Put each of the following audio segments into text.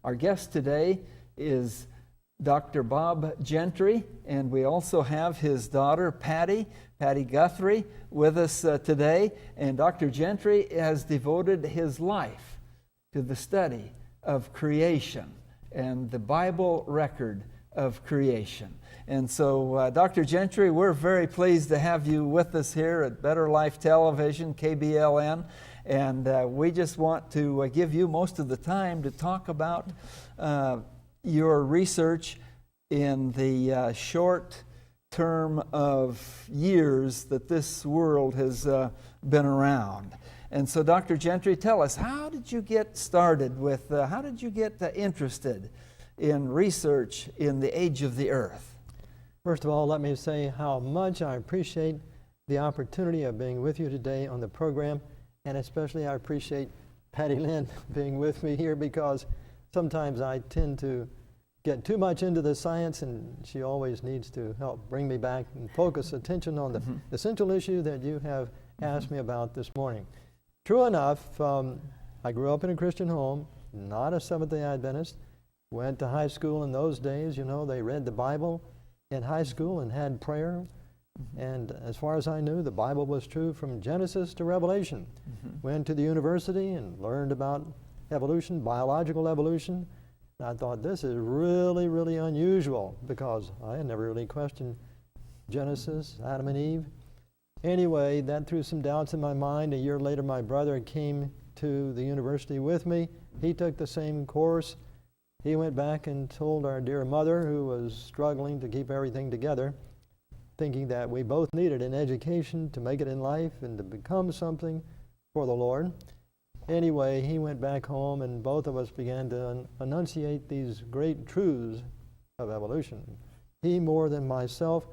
Our guest today is Dr. Bob Gentry, and we also have his daughter, Patty Guthrie, with us today. And Dr. Gentry has devoted his life to the study of creation and the Bible record of creation. And so, Dr. Gentry, we're very pleased to have you with us here at Better Life Television, KBLN. And we just want to give you most of the time to talk about your research in the short term of years that this world has been around. And so, Dr. Gentry, tell us, how did you get started with, how did you get interested in research in the age of the earth? First of all, let me say how much I appreciate the opportunity of being with you today on the program, and especially I appreciate Patty Lynn being with me here, because sometimes I tend to get too much into the science, and she always needs to help bring me back and focus attention on the essential issue that you have asked me about this morning. True enough, I grew up in a Christian home, not a Seventh-day Adventist. Went to high school in those days. You know, they read the Bible in high school and had prayer. And as far as I knew, the Bible was true from Genesis to Revelation. Went to the university and learned about evolution, biological evolution. And I thought, this is really, really unusual, because I had never really questioned Genesis, Adam and Eve. Anyway, that threw some doubts in my mind. A year later, my brother came to the university with me. He took the same course. He went back and told our dear mother, who was struggling to keep everything together, thinking that we both needed an education to make it in life and to become something for the Lord. Anyway, he went back home, and both of us began to enunciate these great truths of evolution. He more than myself.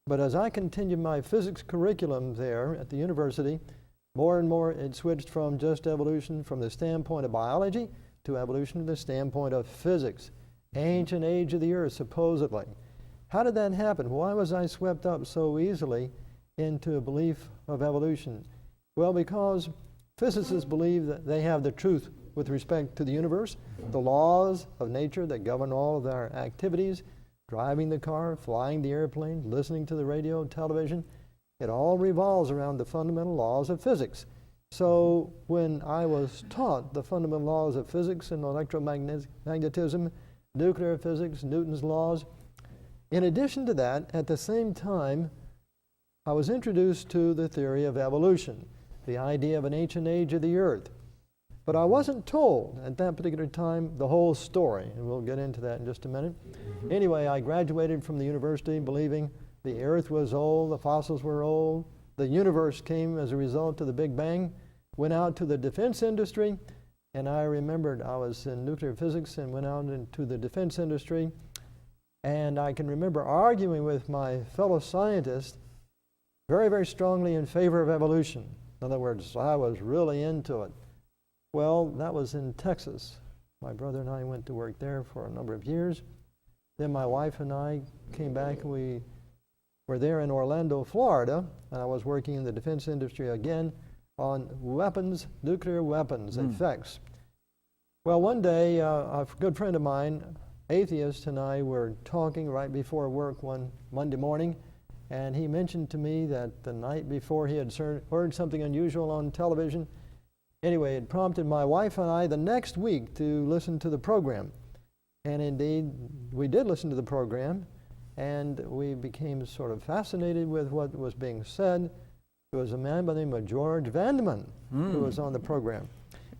But as I continued my physics curriculum there at the university, more and more it switched from just evolution from the standpoint of biology to evolution from the standpoint of physics. Ancient age of the earth, supposedly. How did that happen? Why was I swept up so easily into a belief of evolution? Well, because physicists believe that they have the truth with respect to the universe, the laws of nature that govern all of our activities, driving the car, flying the airplane, listening to the radio, television. It all revolves around the fundamental laws of physics. So when I was taught the fundamental laws of physics and electromagnetism, nuclear physics, Newton's laws, in addition to that, at the same time, I was introduced to the theory of evolution, the idea of an ancient age of the earth. But I wasn't told at that particular time the whole story, and we'll get into that in just a minute. Anyway, I graduated from the university believing the earth was old, the fossils were old, the universe came as a result of the Big Bang, went out to the defense industry, and I remembered I was in nuclear physics and went out into the defense industry, and I can remember arguing with my fellow scientists very, very strongly in favor of evolution. In other words, I was really into it. Well, that was in Texas. My brother and I went to work there for a number of years. Then my wife and I came back, and we were there in Orlando, Florida, and I was working in the defense industry again on weapons, nuclear weapons effects. Well, one day, a good friend of mine, atheist, and I were talking right before work one Monday morning, and he mentioned to me that the night before he had heard something unusual on television. Anyway, it prompted my wife and I the next week to listen to the program. And indeed, we did listen to the program, and we became sort of fascinated with what was being said. There was a man by the name of George Vandeman who was on the program.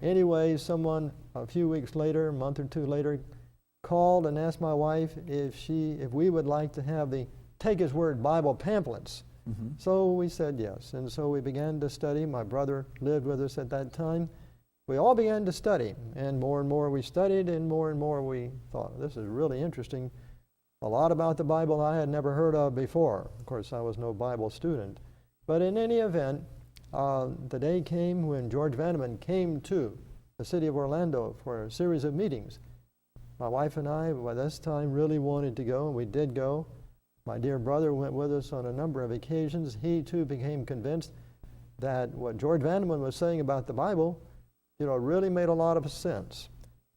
Anyway, someone a few weeks later, a month or two later, called and asked my wife if we would like to have the Take His Word Bible pamphlets. So we said yes, and so we began to study. My brother lived with us at that time. We all began to study, and more we studied, and more we thought, this is really interesting. A lot about the Bible I had never heard of before. Of course, I was no Bible student. But in any event, the day came when George Vandeman came to the city of Orlando for a series of meetings. My wife and I, by this time, really wanted to go, and we did go. My dear brother went with us on a number of occasions. He, too, became convinced that what George Vandeman was saying about the Bible, really made a lot of sense.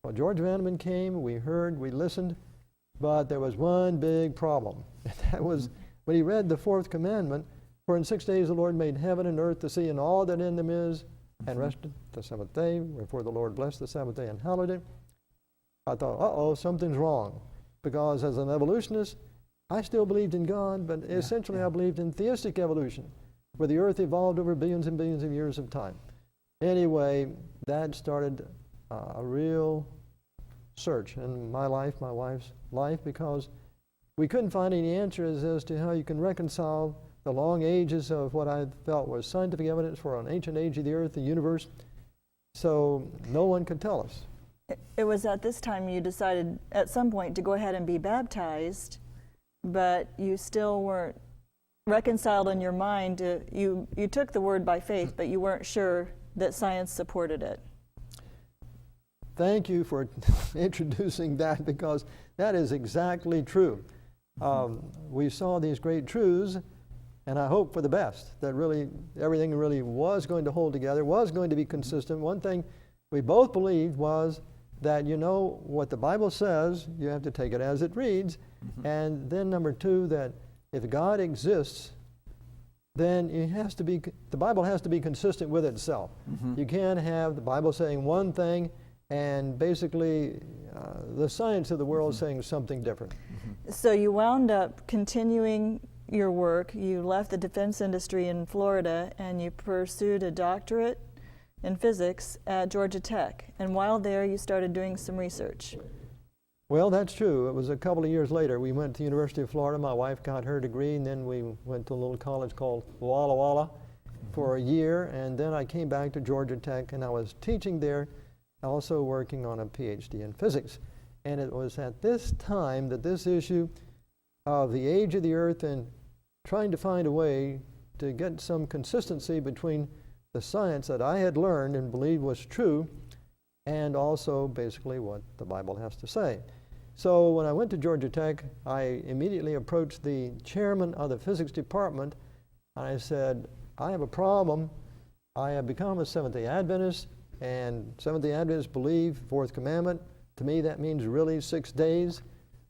Well, George Vandeman came, we heard, we listened, but there was one big problem. And that was when he read the fourth commandment, for in 6 days the Lord made heaven and earth, the sea, and all that in them is, and rested the seventh day, wherefore the Lord blessed the Sabbath day and hallowed it. I thought, uh-oh, something's wrong. Because as an evolutionist, I still believed in God, but essentially I believed in theistic evolution, where the earth evolved over billions and billions of years of time. Anyway, that started a real search in my life, my wife's life, because we couldn't find any answers as to how you can reconcile the long ages of what I felt was scientific evidence for an ancient age of the earth, the universe. So no one could tell us. It was at this time you decided at some point to go ahead and be baptized, but you still weren't reconciled in your mind. You took the word by faith, but you weren't sure that science supported it. Thank you for introducing that, because that is exactly true. We saw these great truths, and I hope for the best, that really everything really was going to hold together, was going to be consistent. One thing we both believed was that, you know, what the Bible says, you have to take it as it reads. And then number two, that if God exists, then the Bible has to be consistent with itself. You can't have the Bible saying one thing and basically the science of the world saying something different. So you wound up continuing your work. You left the defense industry in Florida and you pursued a doctorate in physics at Georgia Tech. And while there, you started doing some research. Well, that's true. It was a couple of years later. We went to the University of Florida. My wife got her degree, and then we went to a little college called Walla Walla for a year. And then I came back to Georgia Tech, and I was teaching there, also working on a PhD in physics. And it was at this time that this issue of the age of the earth and trying to find a way to get some consistency between the science that I had learned and believed was true, and also basically what the Bible has to say. So when I went to Georgia Tech, I immediately approached the chairman of the physics department, and I said, I have a problem. I have become a Seventh-day Adventist, and Seventh-day Adventists believe fourth commandment. To me, that means really 6 days.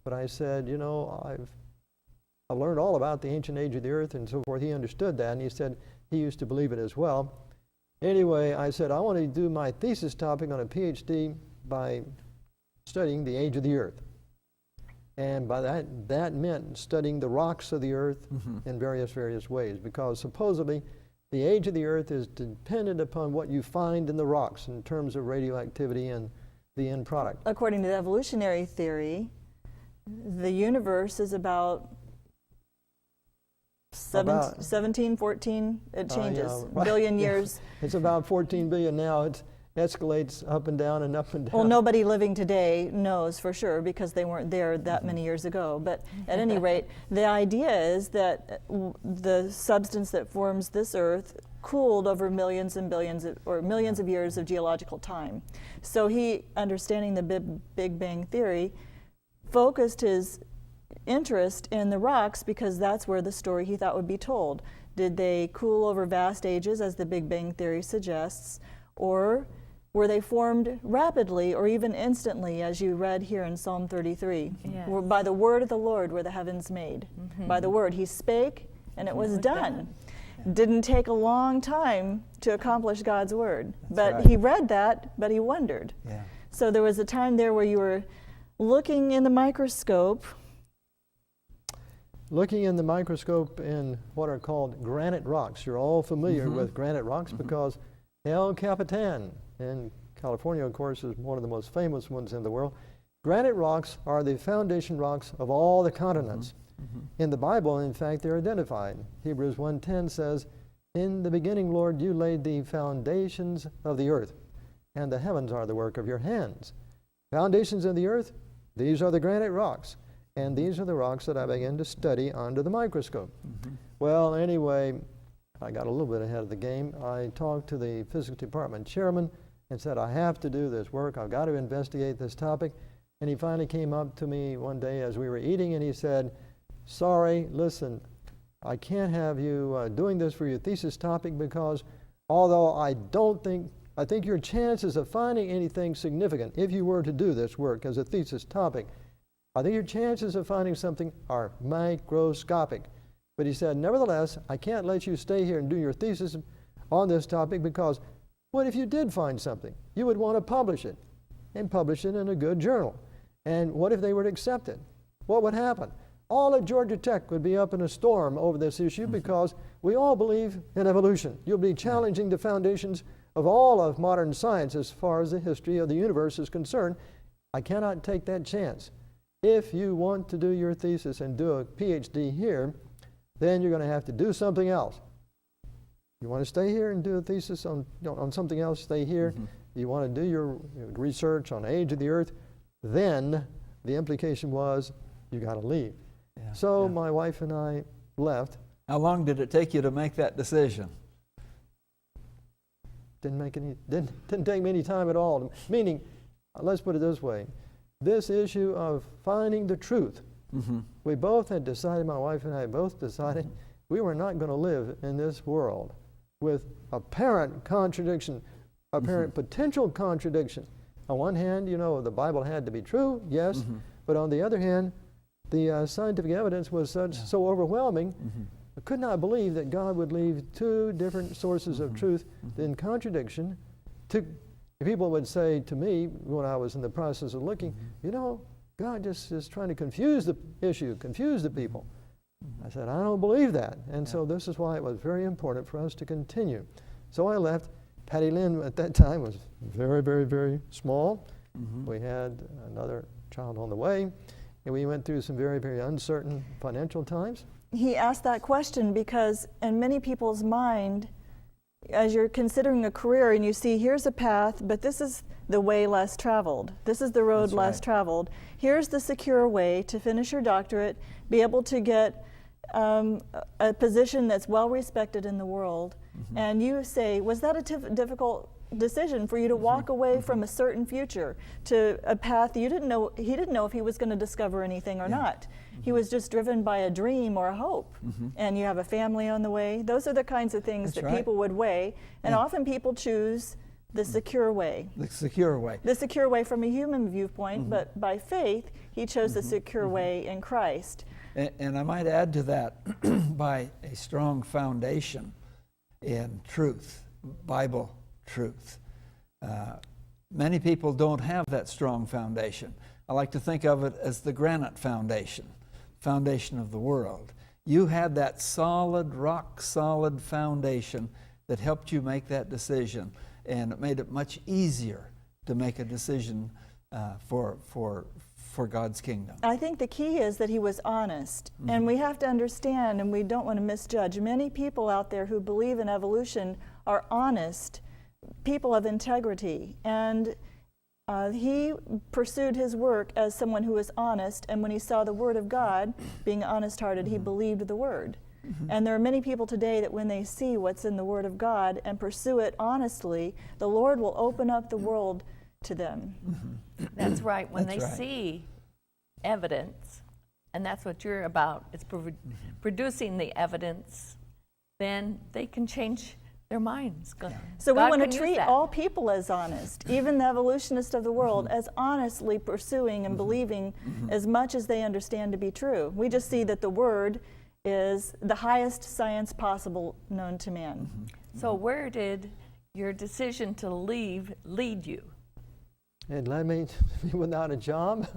But I said, you know, I've learned all about the ancient age of the earth and so forth. He understood that, and he said he used to believe it as well. Anyway, I said, I want to do my thesis topic on a PhD by studying the age of the earth. And by that meant studying the rocks of the earth in various ways, because supposedly the age of the earth is dependent upon what you find in the rocks in terms of radioactivity and the end product. According to the evolutionary theory, the universe is about 17, 14, it changes, right. billion years. It's about 14 billion now. It escalates up and down and up and down. Well, nobody living today knows for sure because they weren't there that many years ago. But at any rate, the idea is that the substance that forms this earth cooled over millions and billions or millions of years of geological time. So he, understanding the Big Bang Theory, focused his interest in the rocks because that's where the story he thought would be told. Did they cool over vast ages, as the Big Bang Theory suggests, or were they formed rapidly or even instantly, as you read here in Psalm 33? Yes. By the word of the Lord were the heavens made. By the word. He spake, and it was done. Didn't take a long time to accomplish God's word. But right. he read that, but he wondered. Yeah. So there was a time there where you were looking in the microscope. Looking in the microscope in what are called granite rocks. You're all familiar with granite rocks because El Capitan in California, of course, is one of the most famous ones in the world. Granite rocks are the foundation rocks of all the continents. In the Bible, in fact, they're identified. Hebrews 1:10 says, in the beginning, Lord, you laid the foundations of the earth, and the heavens are the work of your hands. Foundations of the earth, these are the granite rocks. And these are the rocks that I began to study under the microscope. Well, anyway, I got a little bit ahead of the game. I talked to the physics department chairman and said, I have to do this work. I've got to investigate this topic. And he finally came up to me one day as we were eating, and he said, sorry, listen, I can't have you doing this for your thesis topic because although I don't think I think your chances of finding anything significant, if you were to do this work as a thesis topic, I think your chances of finding something are microscopic. But he said, nevertheless, I can't let you stay here and do your thesis on this topic, because what if you did find something? You would want to publish it, and publish it in a good journal. And what if they were to accept it? What would happen? All of Georgia Tech would be up in a storm over this issue, because we all believe in evolution. You'll be challenging the foundations of all of modern science as far as the history of the universe is concerned. I cannot take that chance. If you want to do your thesis and do a PhD here, then you're going to have to do something else. You want to stay here and do a thesis on something else, stay here. You want to do your research on age of the earth, then the implication was you got to leave. So my wife and I left. How long did it take you to make that decision? Didn't take me any time at all. Meaning, let's put it this way, this issue of finding the truth, we both had decided, my wife and I both decided, we were not going to live in this world with apparent contradiction, apparent potential contradiction. On one hand, you know, the Bible had to be true, yes, but on the other hand, the scientific evidence was so overwhelming, I could not believe that God would leave two different sources of truth in contradiction. People would say to me when I was in the process of looking, you know, God just is trying to confuse the issue, confuse the people. I said, I don't believe that. And so this is why it was very important for us to continue. So I left. Patty Lynn at that time was very, very, very small. We had another child on the way, and we went through some very, very uncertain financial times. He asked that question because in many people's mind, as you're considering a career and you see here's a path, but this is the way less traveled. This is the road less traveled. Here's the secure way to finish your doctorate, be able to get a position that's well respected in the world. And you say, was that a difficult decision for you to walk away from a certain future to a path you didn't know? He didn't know if he was going to discover anything or not. He was just driven by a dream or a hope. And you have a family on the way. Those are the kinds of things that people would weigh. And often people choose the secure way. The secure way. The secure way from a human viewpoint, but by faith, he chose the secure way in Christ. And I might add to that, by a strong foundation in truth, Bible truth. Many people don't have that strong foundation. I like to think of it as the granite foundation of the world. You had that solid, rock-solid foundation that helped you make that decision, and it made it much easier to make a decision for God's kingdom. I think the key is that he was honest. And we have to understand, and we don't want to misjudge, many people out there who believe in evolution are honest, people of integrity. And he pursued his work as someone who was honest, and when he saw the Word of God, being honest-hearted, he believed the Word. And there are many people today that when they see what's in the Word of God and pursue it honestly, the Lord will open up the world to them. That's right. When they see evidence, and that's what you're about, it's producing the evidence, then they can change their minds. So we want to treat all people as honest, even the evolutionists of the world, as honestly pursuing and believing as much as they understand to be true. We just see that the Word is the highest science possible known to man. So where did your decision to leave lead you? It led me to be without a job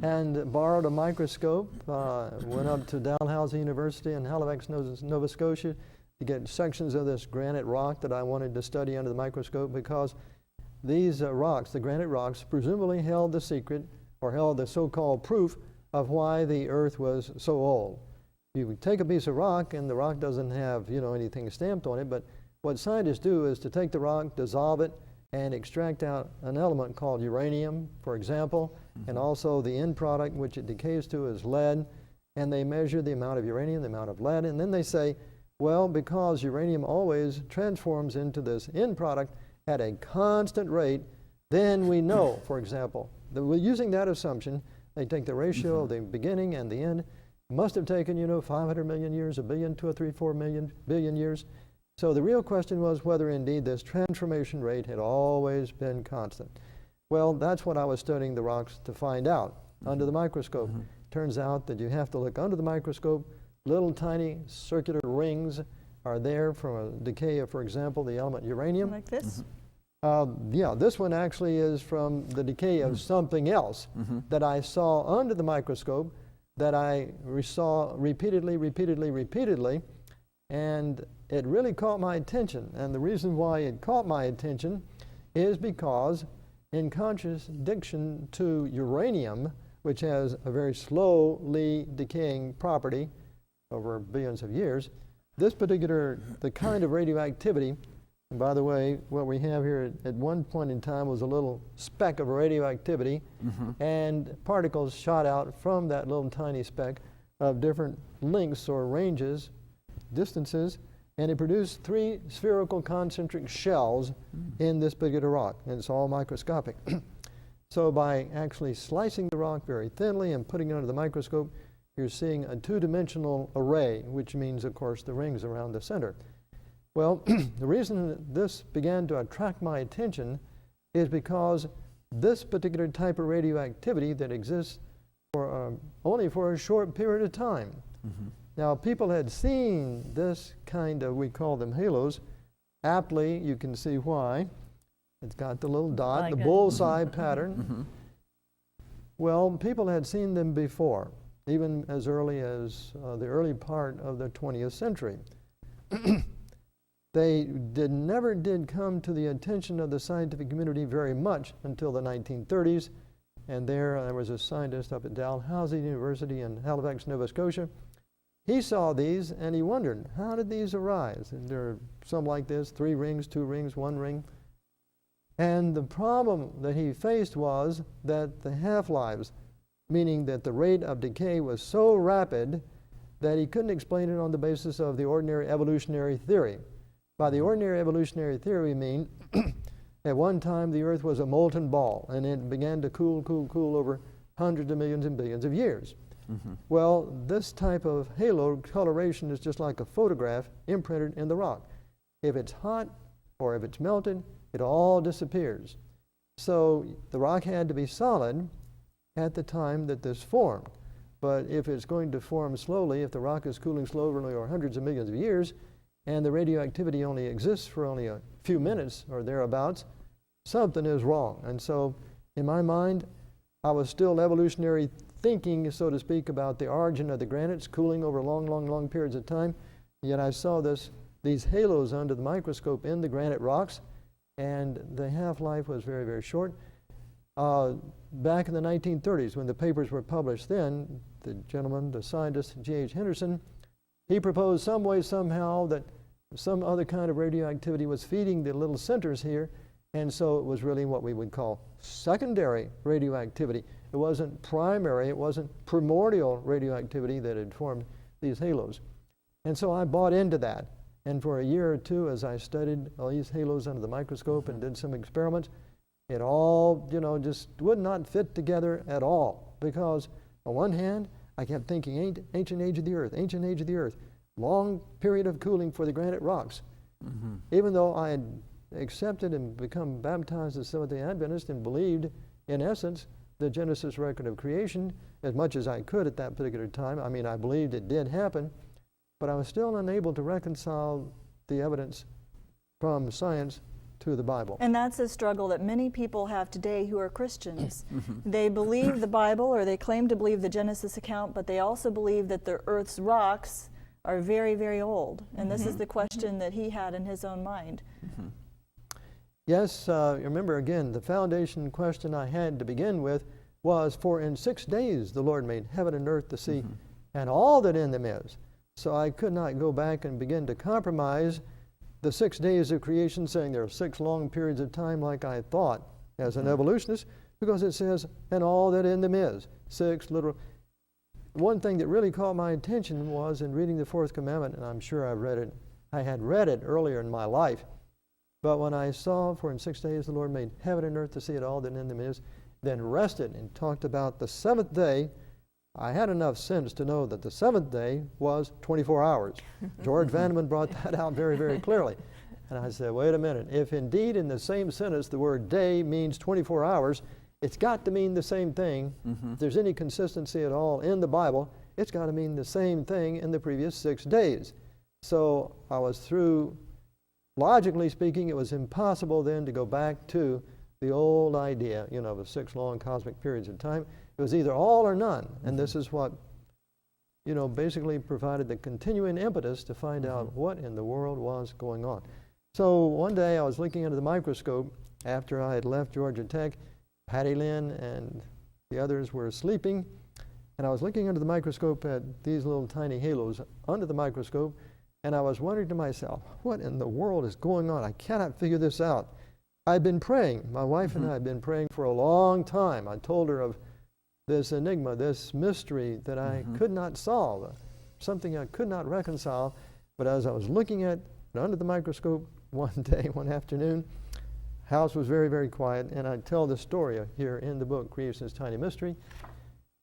and borrowed a microscope, went up to Dalhousie University in Halifax, Nova Scotia, to get sections of this granite rock that I wanted to study under the microscope, because these rocks, the granite rocks, presumably held the secret, or held the so-called proof of why the earth was so old. You take a piece of rock, and the rock doesn't have, anything stamped on it, but what scientists do is to take the rock, dissolve it, and extract out an element called uranium, for example, and also the end product, which it decays to, is lead, and they measure the amount of uranium, the amount of lead, and then they say, well, because uranium always transforms into this end product at a constant rate, then we know, for example, that using that assumption, they take the ratio of the beginning and the end. It must have taken, 500 million years, a billion, 2 or 3, 4 billion years. So the real question was whether indeed this transformation rate had always been constant. Well, that's what I was studying the rocks to find out under the microscope. Turns out that you have to look under the microscope. Little tiny circular rings are there from a decay of, for example, the element uranium. Like this? Yeah, this one actually is from the decay of something else that I saw under the microscope, that I saw repeatedly, and it really caught my attention. And the reason why it caught my attention is because, in contradiction to uranium, which has a very slowly decaying property over billions of years, this particular, the kind of radioactivity, and by the way, what we have here at one point in time was a little speck of radioactivity, and particles shot out from that little tiny speck of different lengths or ranges, distances, and it produced 3 spherical concentric shells in this particular rock, and it's all microscopic. So by actually slicing the rock very thinly and putting it under the microscope, you're seeing a 2-dimensional array, which means, of course, the rings around the center. Well, the reason that this began to attract my attention is because this particular type of radioactivity that exists for only for a short period of time. Now, people had seen this kind of, we call them halos. Aptly, you can see why. It's got the little dot, Like the a- bullseye pattern. Well, people had seen them before, even as early as the early part of the 20th century. They never did come to the attention of the scientific community very much until the 1930s. And there was a scientist up at Dalhousie University in Halifax, Nova Scotia. He saw these and he wondered, how did these arise? And there are some like this, 3 rings, 2 rings, 1 ring. And the problem that he faced was that the half-lives, meaning that the rate of decay was so rapid that he couldn't explain it on the basis of the ordinary evolutionary theory. By the ordinary evolutionary theory, we mean at one time the Earth was a molten ball, and it began to cool over hundreds of millions and billions of years. Well, this type of halo coloration is just like a photograph imprinted in the rock. If it's hot or if it's melted, it all disappears. So the rock had to be solid at the time that this formed. But if it's going to form slowly, if the rock is cooling slowly over hundreds of millions of years, and the radioactivity only exists for only a few minutes or thereabouts, something is wrong. And so, in my mind, I was still evolutionary thinking, so to speak, about the origin of the granites cooling over long periods of time. Yet I saw these halos under the microscope in the granite rocks, and the half-life was very, very short. Back in the 1930s, when the papers were published then, the gentleman, the scientist, G.H. Henderson, he proposed some way, somehow, that some other kind of radioactivity was feeding the little centers here, and so it was really what we would call secondary radioactivity. It wasn't primary, it wasn't primordial radioactivity that had formed these halos. And so I bought into that. And for a year or two, as I studied all these halos under the microscope and did some experiments, it all, just would not fit together at all. Because on one hand, I kept thinking ancient age of the Earth, long period of cooling for the granite rocks. Even though I had accepted and become baptized as Seventh-day Adventist and believed, in essence, the Genesis record of creation as much as I could at that particular time. I mean, I believed it did happen, but I was still unable to reconcile the evidence from science to the Bible. And that's a struggle that many people have today who are Christians. They believe the Bible, or they claim to believe the Genesis account, but they also believe that the Earth's rocks are very, very old. And this is the question that he had in his own mind. Yes, remember again, the foundation question I had to begin with was, for in 6 days the Lord made heaven and earth, the sea, and all that in them is. So I could not go back and begin to compromise the 6 days of creation, saying there are 6 long periods of time like I thought as an evolutionist, because it says, and all that in them is. 6 literal. One thing that really caught my attention was in reading the 4th commandment, and I'm sure I had read it earlier in my life, but when I saw, for in 6 days the Lord made heaven and earth, to see it all that in them is, then rested and talked about the 7th day, I had enough sense to know that the seventh day was 24 hours. George Vandeman brought that out very, very clearly. And I said, wait a minute, if indeed in the same sentence the word day means 24 hours, it's got to mean the same thing. If there's any consistency at all in the Bible, it's got to mean the same thing in the previous 6 days. So I was through, logically speaking, it was impossible then to go back to the old idea, of the 6 long cosmic periods of time. It was either all or none. And this is what, basically provided the continuing impetus to find out what in the world was going on. So one day I was looking under the microscope after I had left Georgia Tech. Patty Lynn and the others were sleeping, and I was looking under the microscope at these little tiny halos under the microscope, and I was wondering to myself, what in the world is going on? I cannot figure this out. I'd been praying. My wife and I had been praying for a long time. I told her of this enigma, this mystery that I could not solve, something I could not reconcile. But as I was looking at it under the microscope one day, one afternoon, house was very, very quiet, and I tell the story here in the book, Creation's Tiny Mystery.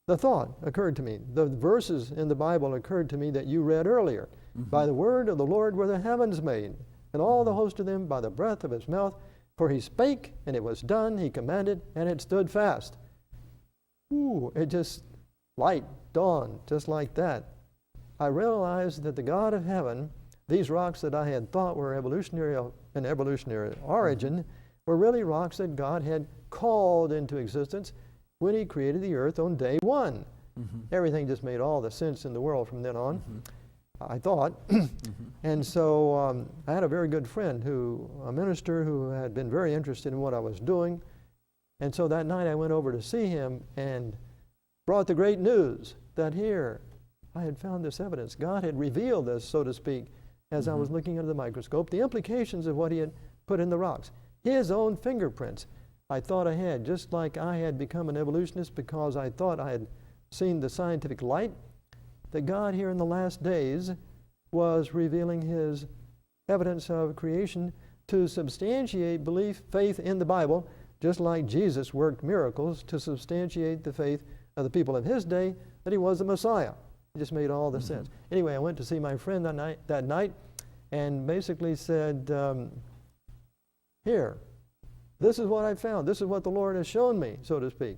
The thought occurred to me. The verses in the Bible occurred to me that you read earlier. By the word of the Lord were the heavens made, and all the host of them by the breath of his mouth. For he spake, and it was done. He commanded, and it stood fast. Ooh, it just, light dawned just like that. I realized that the God of heaven, these rocks that I had thought were an evolutionary origin, were really rocks that God had called into existence when he created the earth on day one. Everything just made all the sense in the world from then on, I thought. And so I had a very good friend, a minister who had been very interested in what I was doing. And so that night I went over to see him and brought the great news that here I had found this evidence. God had revealed this, so to speak, as I was looking under the microscope, the implications of what he had put in the rocks. His own fingerprints. I thought I had, just like I had become an evolutionist because I thought I had seen the scientific light, that God here in the last days was revealing his evidence of creation to substantiate belief, faith in the Bible, just like Jesus worked miracles to substantiate the faith of the people of his day that he was the Messiah. It just made all the sense. Anyway, I went to see my friend that night and basically said, here, this is what I found. This is what the Lord has shown me, so to speak.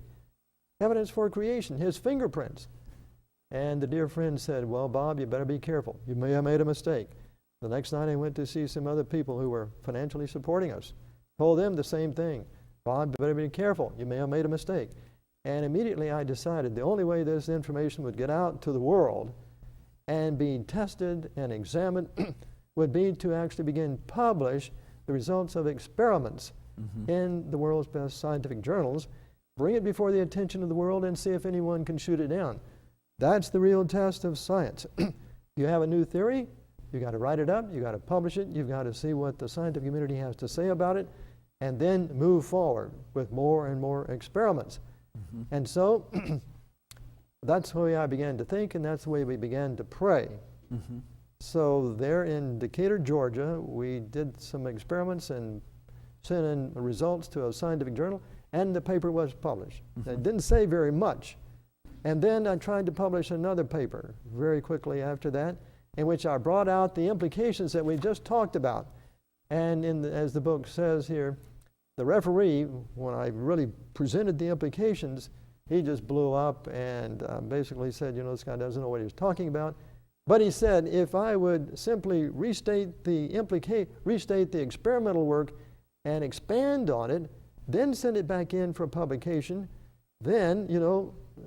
Evidence for creation, his fingerprints. And the dear friend said, well, Bob, you better be careful. You may have made a mistake. The next night I went to see some other people who were financially supporting us. Told them the same thing. Bob, you better be careful. You may have made a mistake. And immediately I decided the only way this information would get out to the world and be tested and examined would be to actually begin to publish the results of experiments in the world's best scientific journals, bring it before the attention of the world, and see if anyone can shoot it down. That's the real test of science. You have a new theory, you've got to write it up, you've got to publish it, you've got to see what the scientific community has to say about it, and then move forward with more and more experiments. And so that's the way I began to think, and that's the way we began to pray. So there in Decatur, Georgia, we did some experiments and sent in the results to a scientific journal, and the paper was published. It didn't say very much. And then I tried to publish another paper very quickly after that, in which I brought out the implications that we just talked about. And as the book says here, the referee, when I really presented the implications, he just blew up and basically said, this guy doesn't know what he was talking about. But he said, if I would simply restate the experimental work and expand on it, then send it back in for publication, then,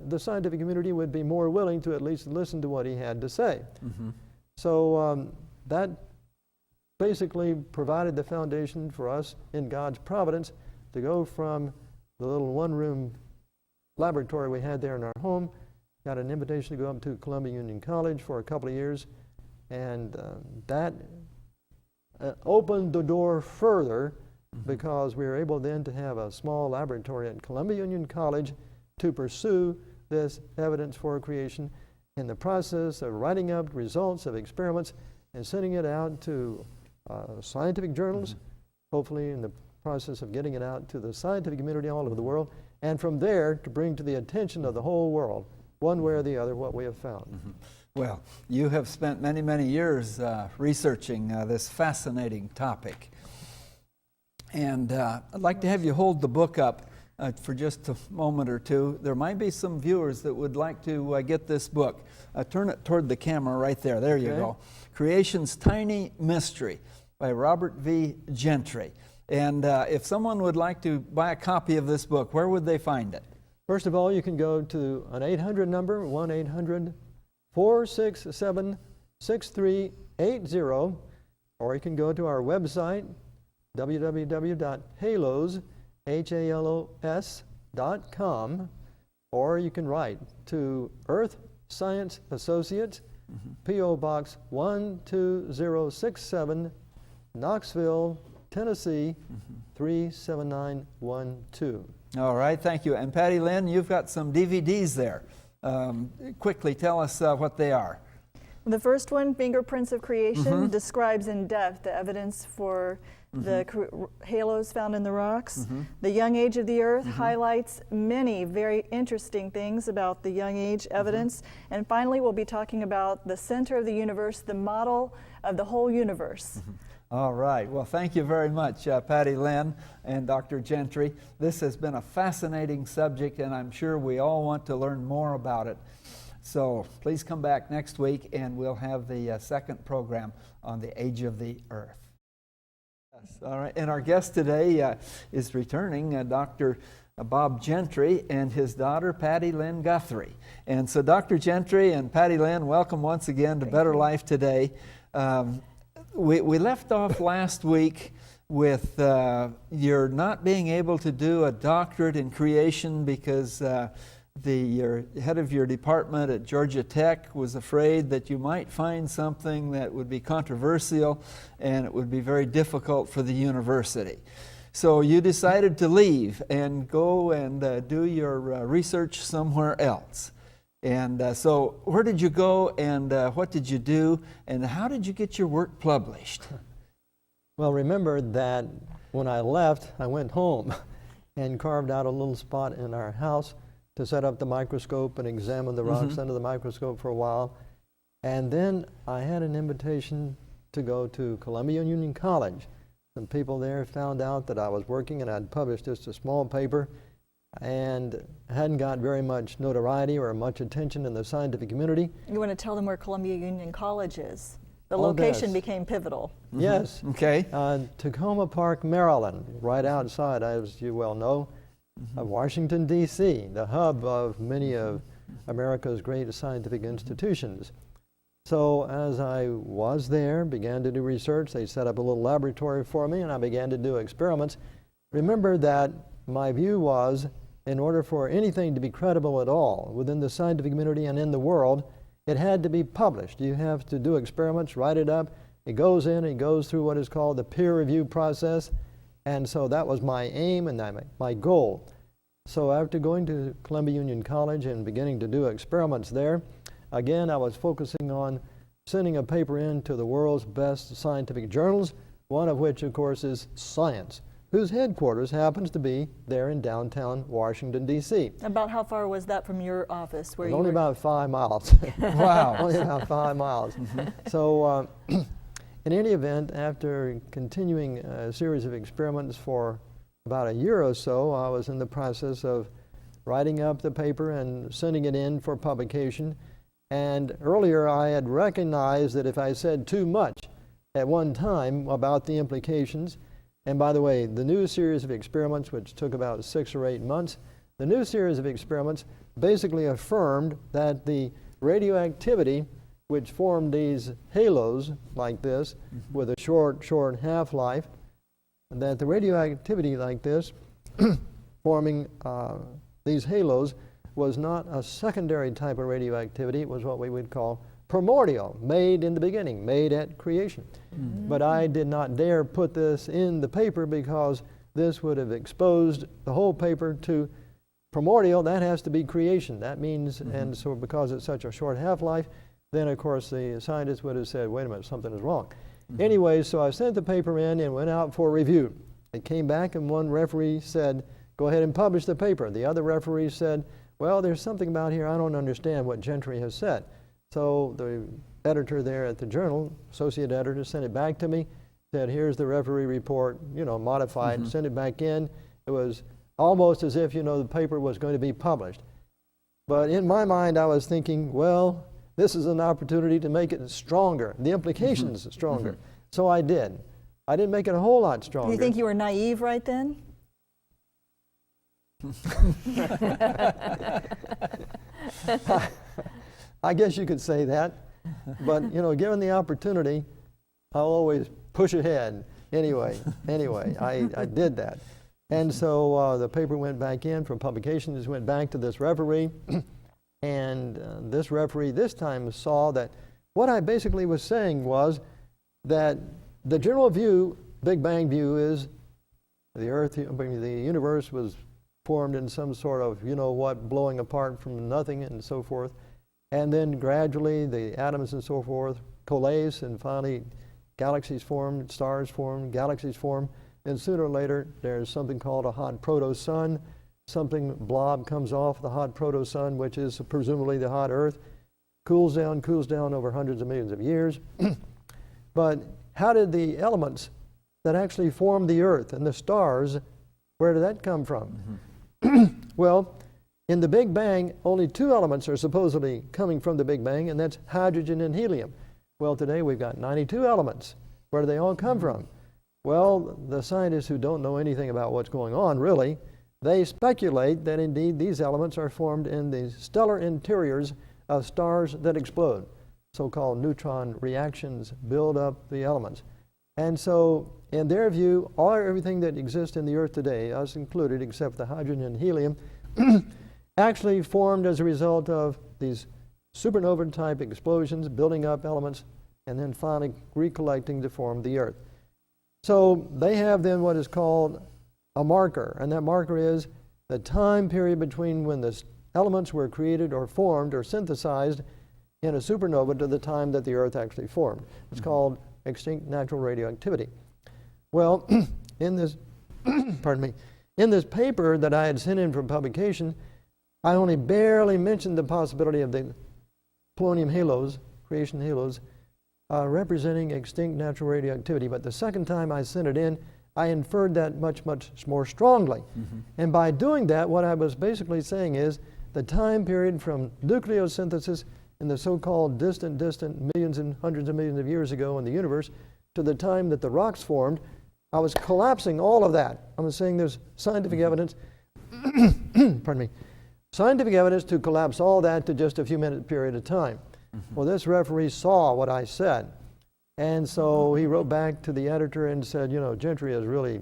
the scientific community would be more willing to at least listen to what he had to say. So that basically provided the foundation for us in God's providence to go from the little one-room laboratory we had there in our home, got an invitation to go up to Columbia Union College for a couple of years, and that opened the door further because we were able then to have a small laboratory at Columbia Union College to pursue this evidence for creation in the process of writing up results of experiments and sending it out to scientific journals, hopefully in the process of getting it out to the scientific community all over the world, and from there to bring to the attention of the whole world one way or the other, what we have found. Well, you have spent many, many years researching this fascinating topic. And I'd like to have you hold the book up for just a moment or two. There might be some viewers that would like to get this book. Turn it toward the camera right there. There you go. Creation's Tiny Mystery by Robert V. Gentry. And if someone would like to buy a copy of this book, where would they find it? First of all, you can go to an 800 number, 1-800-467-6380, or you can go to our website, www.halos.com, or you can write to Earth Science Associates, P.O. Box 12067, Knoxville, Tennessee, 37912. All right, thank you. And Patty Lynn, you've got some DVDs there. Quickly tell us what they are. The first one, Fingerprints of Creation, describes in depth the evidence for the halos found in the rocks. The Young Age of the Earth highlights many very interesting things about the Young Age evidence. And finally, we'll be talking about the center of the universe, the model of the whole universe. All right. Well, thank you very much, Patty Lynn and Dr. Gentry. This has been a fascinating subject, and I'm sure we all want to learn more about it. So please come back next week, and we'll have the second program on the age of the Earth. Yes. All right. And our guest today is returning, Dr. Bob Gentry and his daughter, Patty Lynn Guthrie. And so Dr. Gentry and Patty Lynn, welcome once again to Better Life Today. We left off last week with your not being able to do a doctorate in creation because the head of your department at Georgia Tech was afraid that you might find something that would be controversial and it would be very difficult for the university. So you decided to leave and go and do your research somewhere else. And so where did you go, and what did you do, and how did you get your work published? Well, remember that when I left, I went home and carved out a little spot in our house to set up the microscope and examine the rocks under the microscope for a while. And then I had an invitation to go to Columbia Union College. Some people there found out that I was working and I'd published just a small paper and hadn't got very much notoriety or much attention in the scientific community. You want to tell them where Columbia Union College is? The location became pivotal. Yes. Okay. Tacoma Park, Maryland, right outside, as you well know, of Washington, D.C., the hub of many of America's great scientific institutions. So as I was there, began to do research, they set up a little laboratory for me, and I began to do experiments. Remember that my view was, in order for anything to be credible at all within the scientific community and in the world, it had to be published. You have to do experiments, write it up. It goes in, it goes through what is called the peer review process. And so that was my aim and my goal. So after going to Columbia Union College and beginning to do experiments there, again, I was focusing on sending a paper in to the world's best scientific journals, one of which, of course, is Science, whose headquarters happens to be there in downtown Washington, D.C. About how far was that from your office? Where you only were? about 5 miles. Wow. Only about 5 miles. So in any event, after continuing a series of experiments for about a year or so, I was in the process of writing up the paper and sending it in for publication. And earlier I had recognized that if I said too much at one time about the implications, and by the way, the new series of experiments, which took about 6 or 8 months, the new series of experiments basically affirmed that the radioactivity which formed these halos like this with a short half-life, that the radioactivity like this forming these halos was not a secondary type of radioactivity. It was what we would call primordial, made in the beginning, made at creation. But I did not dare put this in the paper because this would have exposed the whole paper to primordial. That has to be creation. That means, and so because it's such a short half-life, then of course the scientists would have said, wait a minute, something is wrong. Anyway, so I sent the paper in and went out for review. It came back and one referee said, go ahead and publish the paper. The other referee said, well, there's something about here I don't understand what Gentry has said. So the editor there at the Journal, associate editor, sent it back to me, said, here's the referee report, modified, sent it back in. It was almost as if, the paper was going to be published. But in my mind, I was thinking, well, this is an opportunity to make it stronger, the implications stronger. So I did. I didn't make it a whole lot stronger. Do you think you were naive right then? I guess you could say that. But, given the opportunity, I'll always push ahead. Anyway, I did that. And so the paper went back in for publication. It went back to this referee. And this referee this time saw that what I basically was saying was that the general view, Big Bang view, is the Earth, the universe was formed in some sort of, blowing apart from nothing and so forth. And then gradually the atoms and so forth coalesce, and finally galaxies form, stars form, galaxies form. And sooner or later, there's something called a hot proto-sun. Something blob comes off the hot proto-sun, which is presumably the hot Earth, cools down over hundreds of millions of years. But how did the elements that actually formed the Earth and the stars, where did that come from? Well, in the Big Bang, only two elements are supposedly coming from the Big Bang, and that's hydrogen and helium. Well, today we've got 92 elements. Where do they all come from? Well, the scientists who don't know anything about what's going on, really, they speculate that indeed these elements are formed in the stellar interiors of stars that explode. So-called neutron reactions build up the elements. And so, in their view, everything that exists in the Earth today, us included, except the hydrogen and helium, actually formed as a result of these supernova-type explosions, building up elements, and then finally recollecting to form the Earth. So they have then what is called a marker, and that marker is the time period between when the elements were created or formed or synthesized in a supernova to the time that the Earth actually formed. It's called extinct natural radioactivity. Well, in this, in this paper that I had sent in for publication, I only barely mentioned the possibility of the polonium halos, creation halos, representing extinct natural radioactivity. But the second time I sent it in, I inferred that much, much more strongly. And by doing that, what I was basically saying is the time period from nucleosynthesis in the so-called distant millions and hundreds of millions of years ago in the universe to the time that the rocks formed, I was collapsing all of that. I was saying there's scientific evidence, pardon me, scientific evidence to collapse all that to just a few minute period of time. Well, this referee saw what I said. And so he wrote back to the editor and said, Gentry is really,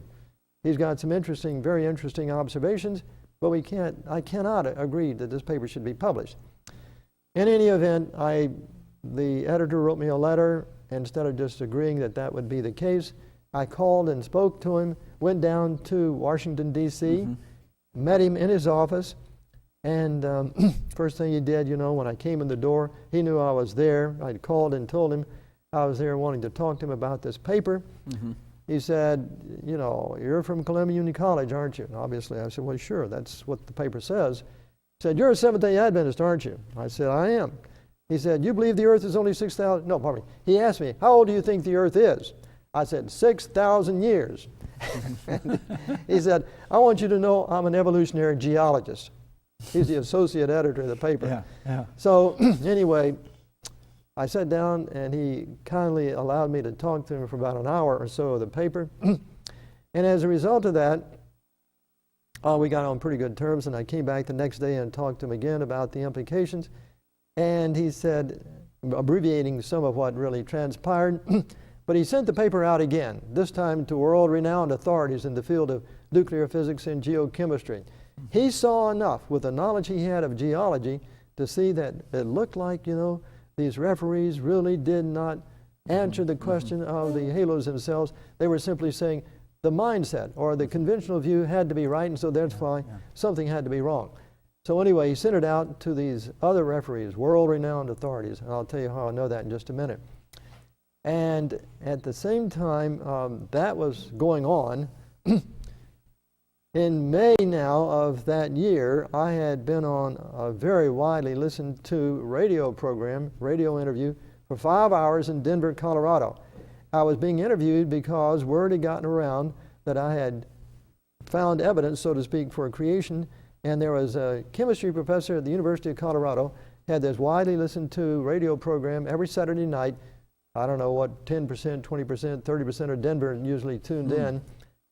he's got some interesting, very interesting observations, but I cannot agree that this paper should be published. In any event, the editor wrote me a letter. Instead of just agreeing that that would be the case, I called and spoke to him, went down to Washington, D.C., met him in his office, and first thing he did, when I came in the door, he knew I was there. I'd called and told him I was there wanting to talk to him about this paper. He said, you're from Columbia Union College, aren't you? And obviously, I said, well, sure, that's what the paper says. He said, you're a Seventh-day Adventist, aren't you? I said, I am. He said, you believe the Earth is only 6,000, no, pardon me. He asked me, how old do you think the Earth is? I said, 6,000 years. And he said, I want you to know I'm an evolutionary geologist. He's the associate editor of the paper. So anyway, I sat down and he kindly allowed me to talk to him for about an hour or so of the paper. And as a result of that, we got on pretty good terms, and I came back the next day and talked to him again about the implications. And he said, abbreviating some of what really transpired, but he sent the paper out again, this time to world-renowned authorities in the field of nuclear physics and geochemistry. He saw enough with the knowledge he had of geology to see that it looked like, these referees really did not answer the question of the halos themselves. They were simply saying the mindset or the conventional view had to be right, and so that's why something had to be wrong. So anyway, he sent it out to these other referees, world-renowned authorities, and I'll tell you how I know that in just a minute. And at the same time that was going on, In May now of that year, I had been on a very widely listened to radio program, radio interview, for 5 hours in Denver, Colorado. I was being interviewed because word had gotten around that I had found evidence, so to speak, for creation, and there was a chemistry professor at the University of Colorado, had this widely listened to radio program every Saturday night. I don't know what, 10%, 20%, 30% of Denver usually tuned in.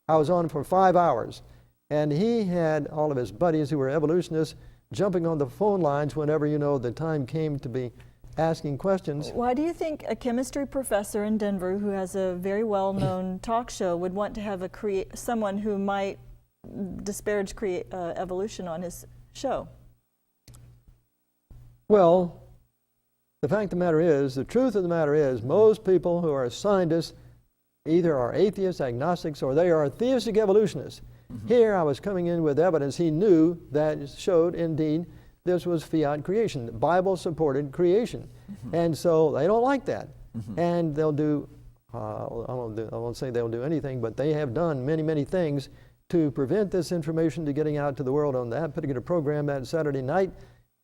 I was on for 5 hours. And he had all of his buddies who were evolutionists jumping on the phone lines whenever, the time came to be asking questions. Why do you think a chemistry professor in Denver who has a very well-known talk show would want to have someone who might disparage evolution on his show? Well, the fact of the matter is, the truth of the matter is, most people who are scientists either are atheists, agnostics, or they are theistic evolutionists. Here I was coming in with evidence he knew that showed indeed this was fiat creation, Bible-supported creation. And so they don't like that. And they'll do, I won't say they'll do anything, but they have done many, many things to prevent this information to getting out to the world. On that particular program that Saturday night,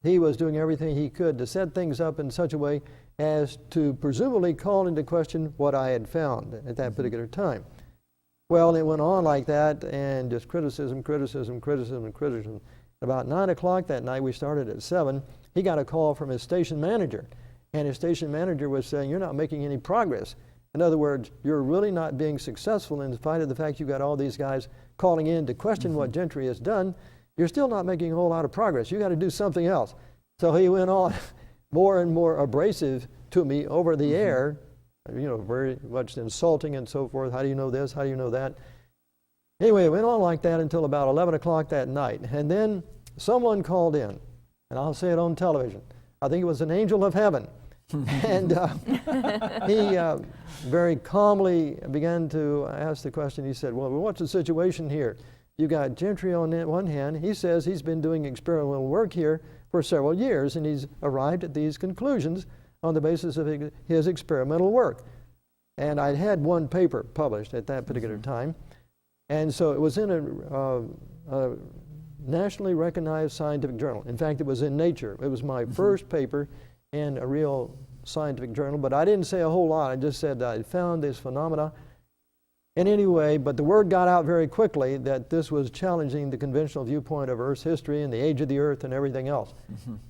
he was doing everything he could to set things up in such a way as to presumably call into question what I had found at that particular time. Well, it went on like that, and just criticism. About 9 o'clock that night, we started at 7, he got a call from his station manager, and his station manager was saying, "You're not making any progress." In other words, you're really not being successful in spite of the fact you've got all these guys calling in to question what Gentry has done. You're still not making a whole lot of progress. You got to do something else. So he went on more and more abrasive to me over the air, very much insulting and so forth. How do you know this? How do you know that? Anyway, it went on like that until about 11 o'clock that night. And then someone called in, and I'll say it on television. I think it was an angel of heaven. And he very calmly began to ask the question. He said, "Well, what's the situation here? You got Gentry on one hand. He says he's been doing experimental work here for several years, and he's arrived at these conclusions on the basis of his experimental work." And I'd had one paper published at that particular time. And so it was in a nationally recognized scientific journal. In fact, it was in Nature. It was my first paper in a real scientific journal, but I didn't say a whole lot. I just said I found this phenomena. And anyway, but the word got out very quickly that this was challenging the conventional viewpoint of Earth's history and the age of the Earth and everything else.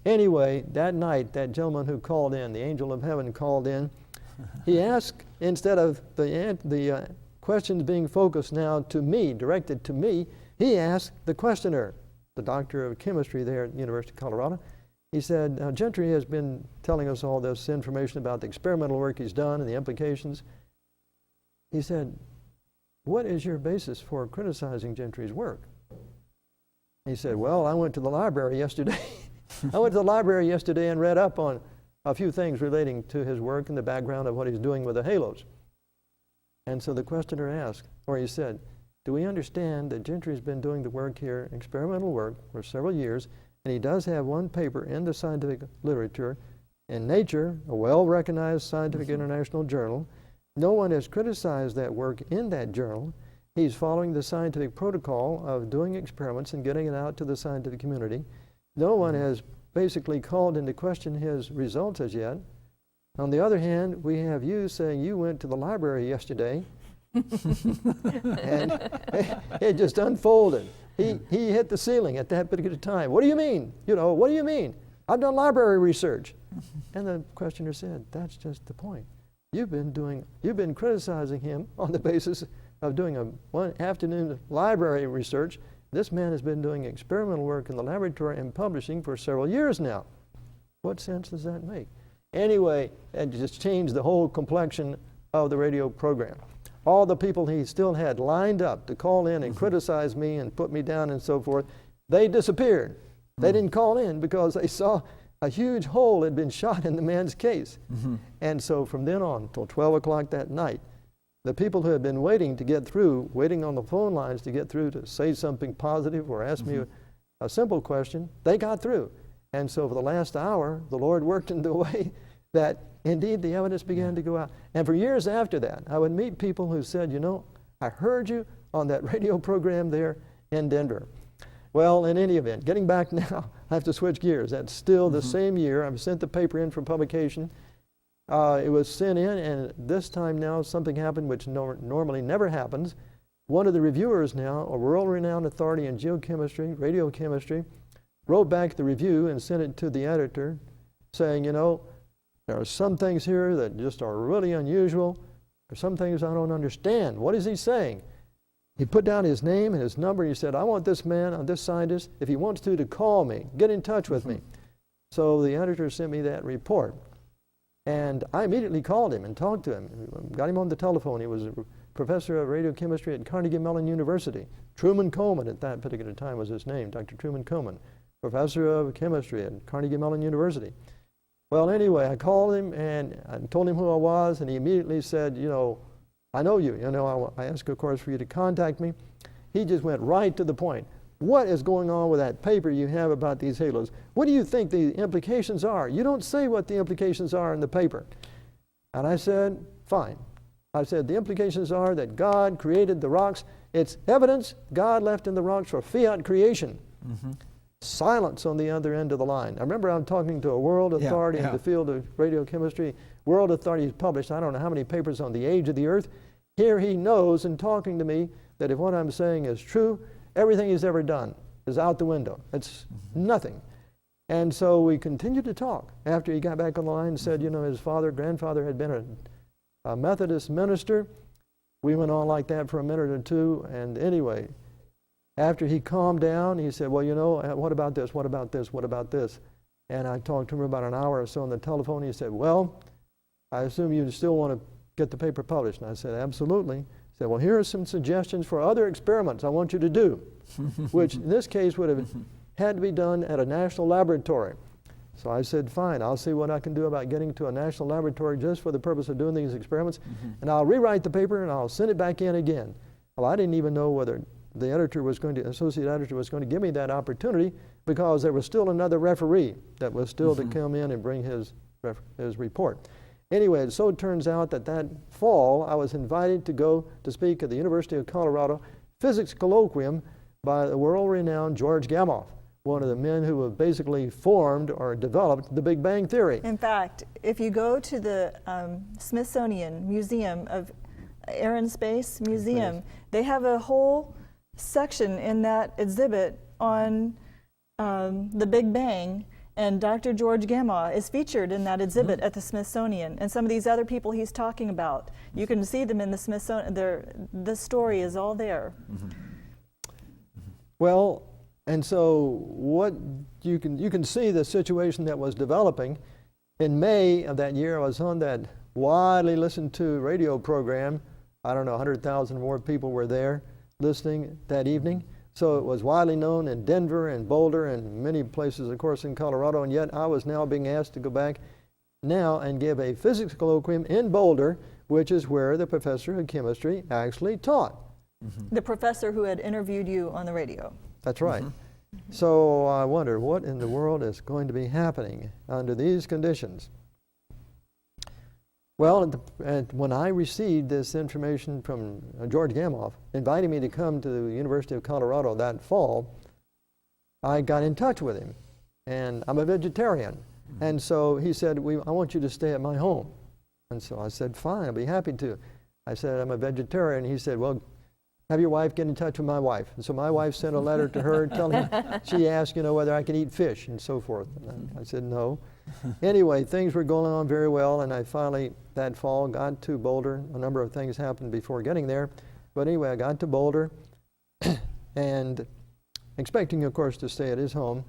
Anyway, that night, that gentleman who called in, the angel of heaven called in, he asked, instead of the questions being focused now to me, directed to me, he asked the questioner, the doctor of chemistry there at the University of Colorado. He said, "Gentry has been telling us all this information about the experimental work he's done and the implications." He said, "What is your basis for criticizing Gentry's work?" He said, "Well, I went to the library yesterday. I went to the library yesterday and read up on a few things relating to his work and the background of what he's doing with the halos." And so the questioner asked, or he said, "Do we understand that Gentry's been doing the work here, experimental work, for several years, and he does have one paper in the scientific literature in Nature, a well-recognized scientific international journal. No one has criticized that work in that journal. He's following the scientific protocol of doing experiments and getting it out to the scientific community. No one has basically called into question his results as yet. On the other hand, we have you saying you went to the library yesterday." And it just unfolded. He hit the ceiling at that particular time. "What do you mean? What do you mean? I've done library research." And the questioner said, "That's just the point. You've been criticizing him on the basis of doing a one afternoon library research. This man has been doing experimental work in the laboratory and publishing for several years now. What sense does that make?" Anyway, it just changed the whole complexion of the radio program. All the people he still had lined up to call in and criticize me and put me down and so forth, they disappeared. They didn't call in because they saw a huge hole had been shot in the man's case. And so from then on till 12 o'clock that night, the people who had been waiting to get through, waiting on the phone lines to get through to say something positive or ask me a simple question, they got through. And so for the last hour, the Lord worked in the way that indeed the evidence began to go out. And for years after that, I would meet people who said, "I heard you on that radio program there, in Denver. Well, in any event, getting back now, I have to switch gears. That's still the same year. I've sent the paper in for publication. It was sent in, and this time now something happened which normally never happens. One of the reviewers now, a world-renowned authority in geochemistry, radiochemistry, wrote back the review and sent it to the editor saying, you know, there are some things here that just are really unusual. There's some things I don't understand. What is he saying? He put down his name and his number. He said, I want this man, this scientist, if he wants to call me, get in touch with me. So the editor sent me that report. And I immediately called him and talked to him. Got him on the telephone. He was a professor of radiochemistry at Carnegie Mellon University. Truman Coleman at that particular time was his name, Dr. Truman Coleman, professor of chemistry at Carnegie Mellon University. Well, anyway, I called him and I told him who I was, and he immediately said, you know, I know you. You know, I asked, of course, for you to contact me. He just went right to the point. What is going on with that paper you have about these halos? What do you think the implications are? You don't say what the implications are in the paper. And I said, fine. I said, the implications are that God created the rocks. It's evidence God left in the rocks for fiat creation. Silence on the other end of the line. I remember I'm talking to a world authority in the field of radiochemistry. World authority has published, I don't know how many papers on the age of the earth. Here he knows in talking to me that if what I'm saying is true, everything he's ever done is out the window. It's nothing. And so we continued to talk after he got back on the line and said, you know, his grandfather had been a Methodist minister. We went on like that for a minute or two, and anyway, after he calmed down, he said, well, you know, what about this, what about this, what about this? And I talked to him about an hour or so on the telephone. He said, well, I assume you still want to get the paper published. And I said, absolutely. He said, well, here are some suggestions for other experiments I want you to do, which in this case would have had to be done at a national laboratory. So I said, fine, I'll see what I can do about getting to a national laboratory just for the purpose of doing these experiments, and I'll rewrite the paper and I'll send it back in again. Well, I didn't even know whether the associate editor was going to give me that opportunity, because there was still another referee that was still to come in and bring his report. Anyway, so it turns out that fall I was invited to go to speak at the University of Colorado physics colloquium by the world-renowned George Gamow, one of the men who have basically formed or developed the Big Bang Theory. In fact, if you go to the Smithsonian Museum of Air and Space Museum, they have a whole section in that exhibit on the Big Bang, and Dr. George Gamow is featured in that exhibit at the Smithsonian, and some of these other people he's talking about. You can see them in the Smithsonian. The story is all there. Well, and so what you can see the situation that was developing. In May of that year, I was on that widely listened to radio program. I don't know, 100,000 more people were there listening that evening. So it was widely known in Denver and Boulder and many places, of course, in Colorado, and yet I was now being asked to go back now and give a physics colloquium in Boulder, which is where the professor of chemistry actually taught. The professor who had interviewed you on the radio. That's right. So I wonder what in the world is going to be happening under these conditions. Well, when I received this information from George Gamow inviting me to come to the University of Colorado that fall, I got in touch with him. And I'm a vegetarian. And so he said, I want you to stay at my home. And so I said, fine, I'll be happy to. I said, I'm a vegetarian. He said, well, have your wife get in touch with my wife. And so my wife sent a letter to her telling her, she asked, whether I could eat fish and so forth. And I said, no. Anyway, things were going on very well, and I finally, that fall, got to Boulder. A number of things happened before getting there. But anyway, I got to Boulder, and expecting, of course, to stay at his home,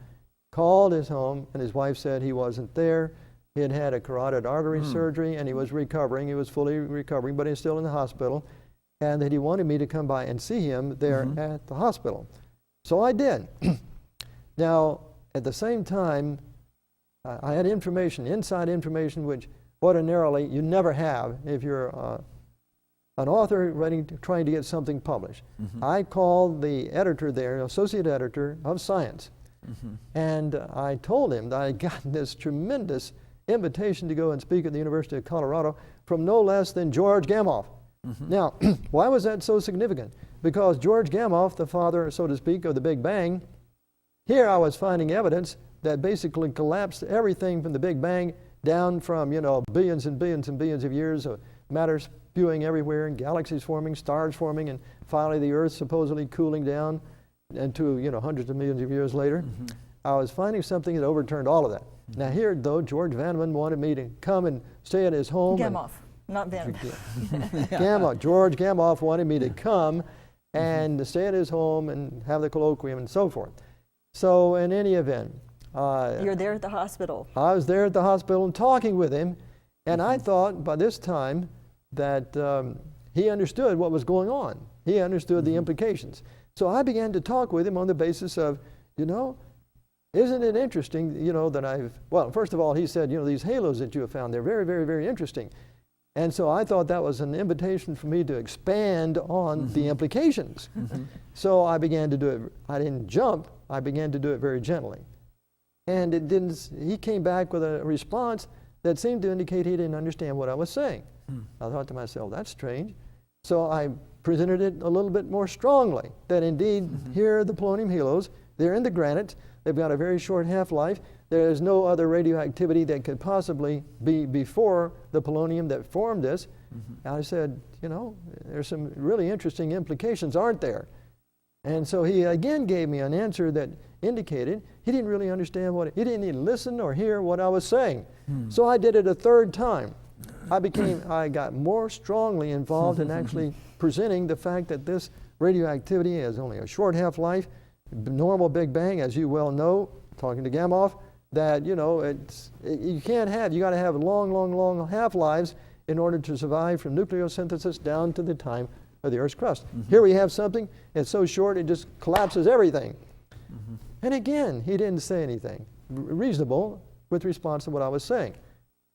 called his home, and his wife said he wasn't there. He had had a carotid artery surgery, and he was recovering. He was fully recovering, but he's still in the hospital, and that he wanted me to come by and see him there at the hospital. So I did. Now, at the same time, I had information, inside information, which ordinarily you never have if you're an author trying to get something published. I called the editor there, associate editor of science, and I told him that I had gotten this tremendous invitation to go and speak at the University of Colorado from no less than George Gamow. Now, why was that so significant? because George Gamow, the father, so to speak, of the Big Bang, here I was finding evidence that basically collapsed everything from the Big Bang down from, billions and billions and billions of years of matter spewing everywhere and galaxies forming, stars forming, and finally the Earth supposedly cooling down into, hundreds of millions of years later. I was finding something that overturned all of that. Now here, though, George Vanneman wanted me to come and stay at his home. Gamow, not Vanneman. Gamow, George Gamow wanted me to come and stay at his home and have the colloquium and so forth. So in any event, You're there at the hospital. I was there at the hospital and talking with him, and I thought by this time that he understood what was going on. He understood the implications. So I began to talk with him on the basis of, isn't it interesting, that well, first of all, he said, these halos that you have found, they're very, very, very interesting. And so I thought that was an invitation for me to expand on the implications. So I began to do it. I didn't jump. I began to do it very gently. And he came back with a response that seemed to indicate he didn't understand what I was saying. I thought to myself, that's strange. So I presented it a little bit more strongly, that indeed, here are the polonium halos. They're in the granite. They've got a very short half-life. There is no other radioactivity that could possibly be before the polonium that formed this. And I said, there's some really interesting implications, aren't there? And so he again gave me an answer that indicated he didn't really understand he didn't even listen or hear what I was saying. So I did it a third time. I got more strongly involved in actually presenting the fact that this radioactivity has only a short half-life, normal Big Bang, as you well know, talking to Gamow, that, you got to have long half-lives in order to survive from nucleosynthesis down to the time of the Earth's crust. Here we have something that's so short it just collapses everything. And again, he didn't say anything reasonable with response to what I was saying.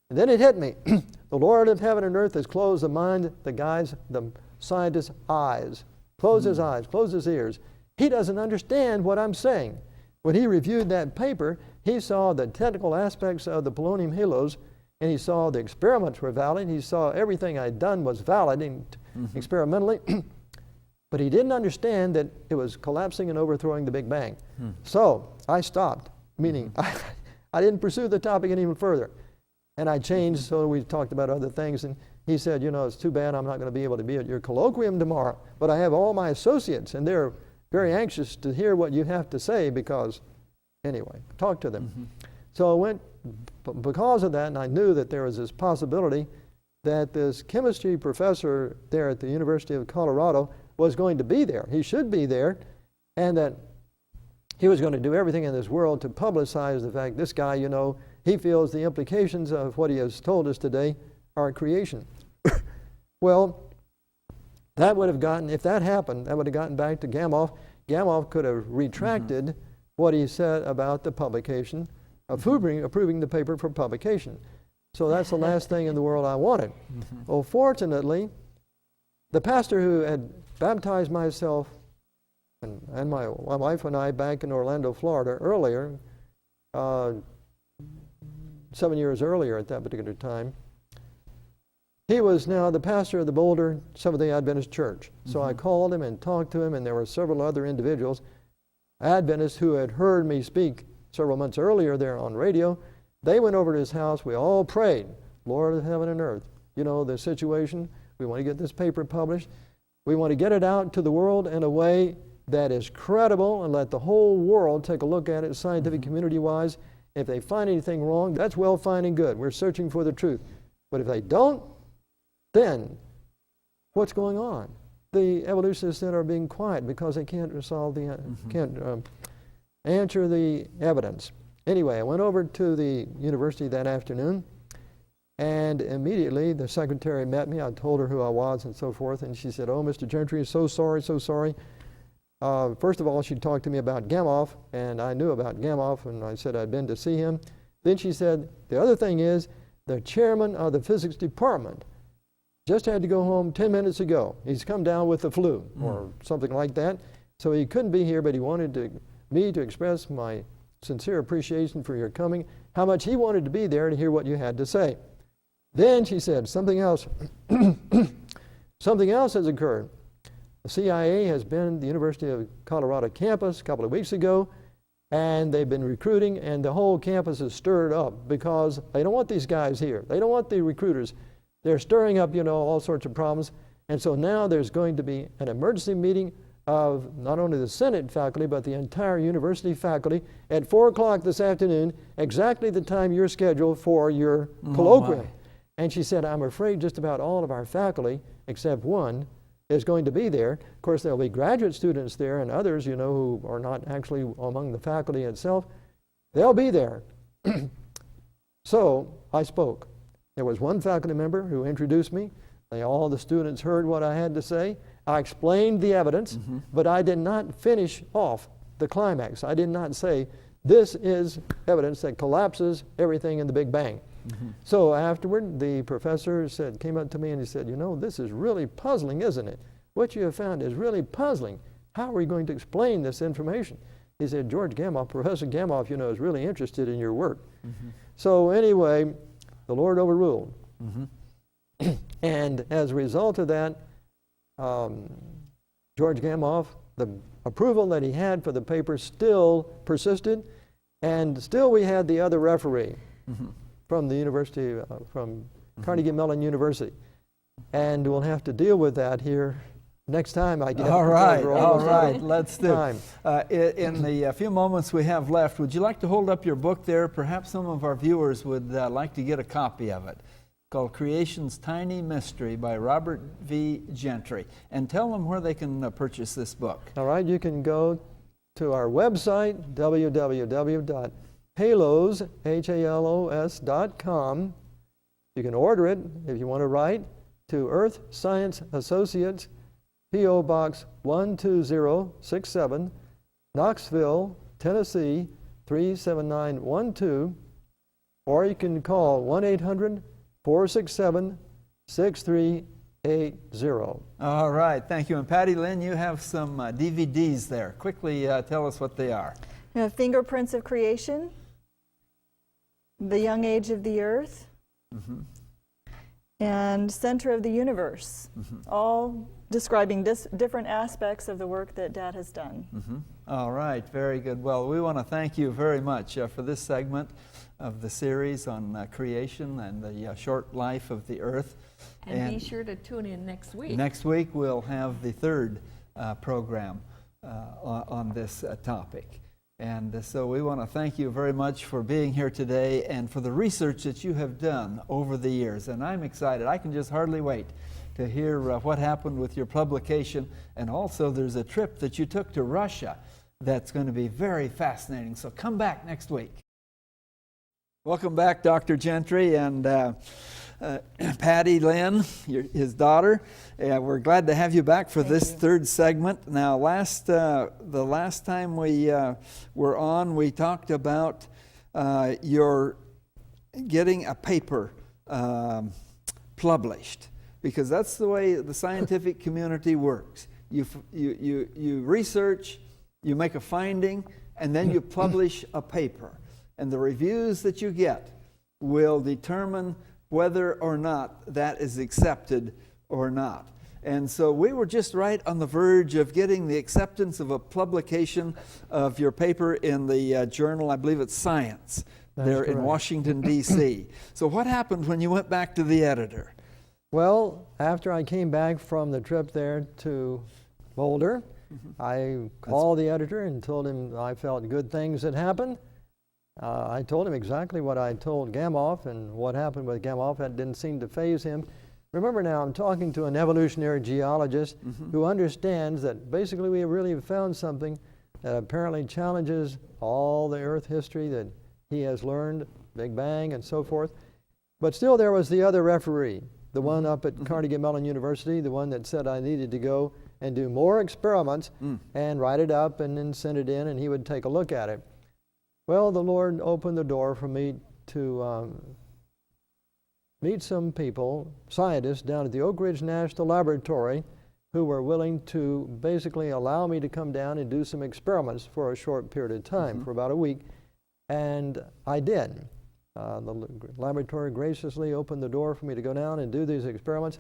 And then it hit me. The Lord of heaven and earth has closed the mind, the scientist's eyes. Closed his eyes, closed his ears. He doesn't understand what I'm saying. When he reviewed that paper, he saw the technical aspects of the polonium halos, and he saw the experiments were valid. He saw everything I'd done was valid experimentally. But he didn't understand that it was collapsing and overthrowing the Big Bang. So I stopped, meaning I didn't pursue the topic any further. And I changed, so we talked about other things. And he said, it's too bad I'm not going to be able to be at your colloquium tomorrow. But I have all my associates, and they're very anxious to hear what you have to say because, anyway, talk to them. So I went, because of that, and I knew that there was this possibility that this chemistry professor there at the University of Colorado was going to be there. He should be there, and that he was going to do everything in this world to publicize the fact this guy, he feels the implications of what he has told us today are creation. Well, that would have gotten, if that happened, that would have gotten back to Gamow. Gamow could have retracted what he said about the publication, approving the paper for publication. So that's the last thing in the world I wanted. Well, fortunately, the pastor who had baptized myself and my wife and I back in Orlando, Florida, earlier, 7 years earlier at that particular time, he was now the pastor of the Boulder Seventh-day Adventist Church. So I called him and talked to him, and there were several other individuals, Adventists, who had heard me speak several months earlier there on radio. They went over to his house. We all prayed, Lord of heaven and earth, the situation. We want to get this paper published. We want to get it out to the world in a way that is credible and let the whole world take a look at it scientific community-wise. If they find anything wrong, that's well, fine, and good. We're searching for the truth. But if they don't, then what's going on? The evolutionists then are being quiet because they can't answer the evidence. Anyway, I went over to the university that afternoon, and immediately the secretary met me. I told her who I was and so forth, and she said, "Oh, Mr. Gentry, so sorry, so sorry." First of all, she talked to me about Gamow, and I knew about Gamow, and I said I'd been to see him. Then she said, the other thing is, the chairman of the physics department just had to go home 10 minutes ago. He's come down with the flu or something like that, so he couldn't be here, but he wanted me to express my sincere appreciation for your coming, how much he wanted to be there to hear what you had to say. Then she said, something else has occurred. The CIA has been at the University of Colorado campus a couple of weeks ago, and they've been recruiting, and the whole campus is stirred up because they don't want these guys here. They don't want the recruiters. They're stirring up, all sorts of problems. And so now there's going to be an emergency meeting of not only the Senate faculty, but the entire university faculty at 4 o'clock this afternoon, exactly the time you're scheduled for your colloquium. And she said, I'm afraid just about all of our faculty, except one, is going to be there. Of course, there'll be graduate students there and others, who are not actually among the faculty itself. They'll be there. So I spoke. There was one faculty member who introduced me. All the students heard what I had to say. I explained the evidence, but I did not finish off the climax. I did not say, this is evidence that collapses everything in the Big Bang. So afterward, the professor came up to me and he said, this is really puzzling, isn't it? What you have found is really puzzling. How are we going to explain this information? He said, George Gamow, Professor Gamow, is really interested in your work. So anyway, the Lord overruled. And as a result of that, George Gamow, the approval that he had for the paper still persisted, and still we had the other referee from the university, from Carnegie Mellon University. And we'll have to deal with that here next time, I guess. All right, let's do it. In the few moments we have left, would you like to hold up your book there? Perhaps some of our viewers would like to get a copy of it. Called Creation's Tiny Mystery by Robert V. Gentry. And tell them where they can purchase this book. All right, you can go to our website, www.halos.com. You can order it if you want to write to Earth Science Associates, P.O. Box 12067, Knoxville, Tennessee 37912, or you can call 1-800-467-6380. All right, thank you. And Patty Lynn, you have some DVDs there. Quickly tell us what they are. Fingerprints of Creation, The Young Age of the Earth, and Center of the Universe, all describing different aspects of the work that Dad has done. All right, very good. Well, we want to thank you very much for this segment of the series on creation and the short life of the earth. And be sure to tune in next week. Next week we'll have the third program on this topic. And so we want to thank you very much for being here today and for the research that you have done over the years. And I'm excited. I can just hardly wait to hear what happened with your publication. And also there's a trip that you took to Russia that's going to be very fascinating. So come back next week. Welcome back, Dr. Gentry and Patty Lynn, his daughter. We're glad to have you back for this third segment. Now, the last time we were on, we talked about your getting a paper published, because that's the way the scientific community works. You research, you make a finding, and then you publish a paper. And the reviews that you get will determine whether or not that is accepted or not. And so we were just right on the verge of getting the acceptance of a publication of your paper in the journal, I believe it's Science, there in Washington, D.C. So what happened when you went back to the editor? Well, after I came back from the trip there to Boulder, I called the editor and told him I felt good things had happened. I told him exactly what I told Gamow, and what happened with Gamow. That didn't seem to faze him. Remember now, I'm talking to an evolutionary geologist who understands that basically we really have found something that apparently challenges all the Earth history that he has learned, Big Bang and so forth. But still there was the other referee, the one up at Carnegie Mellon University, the one that said I needed to go and do more experiments and write it up and then send it in, and he would take a look at it. Well, the Lord opened the door for me to meet some people, scientists, down at the Oak Ridge National Laboratory who were willing to basically allow me to come down and do some experiments for a short period of time, for about a week. And I did. The laboratory graciously opened the door for me to go down and do these experiments.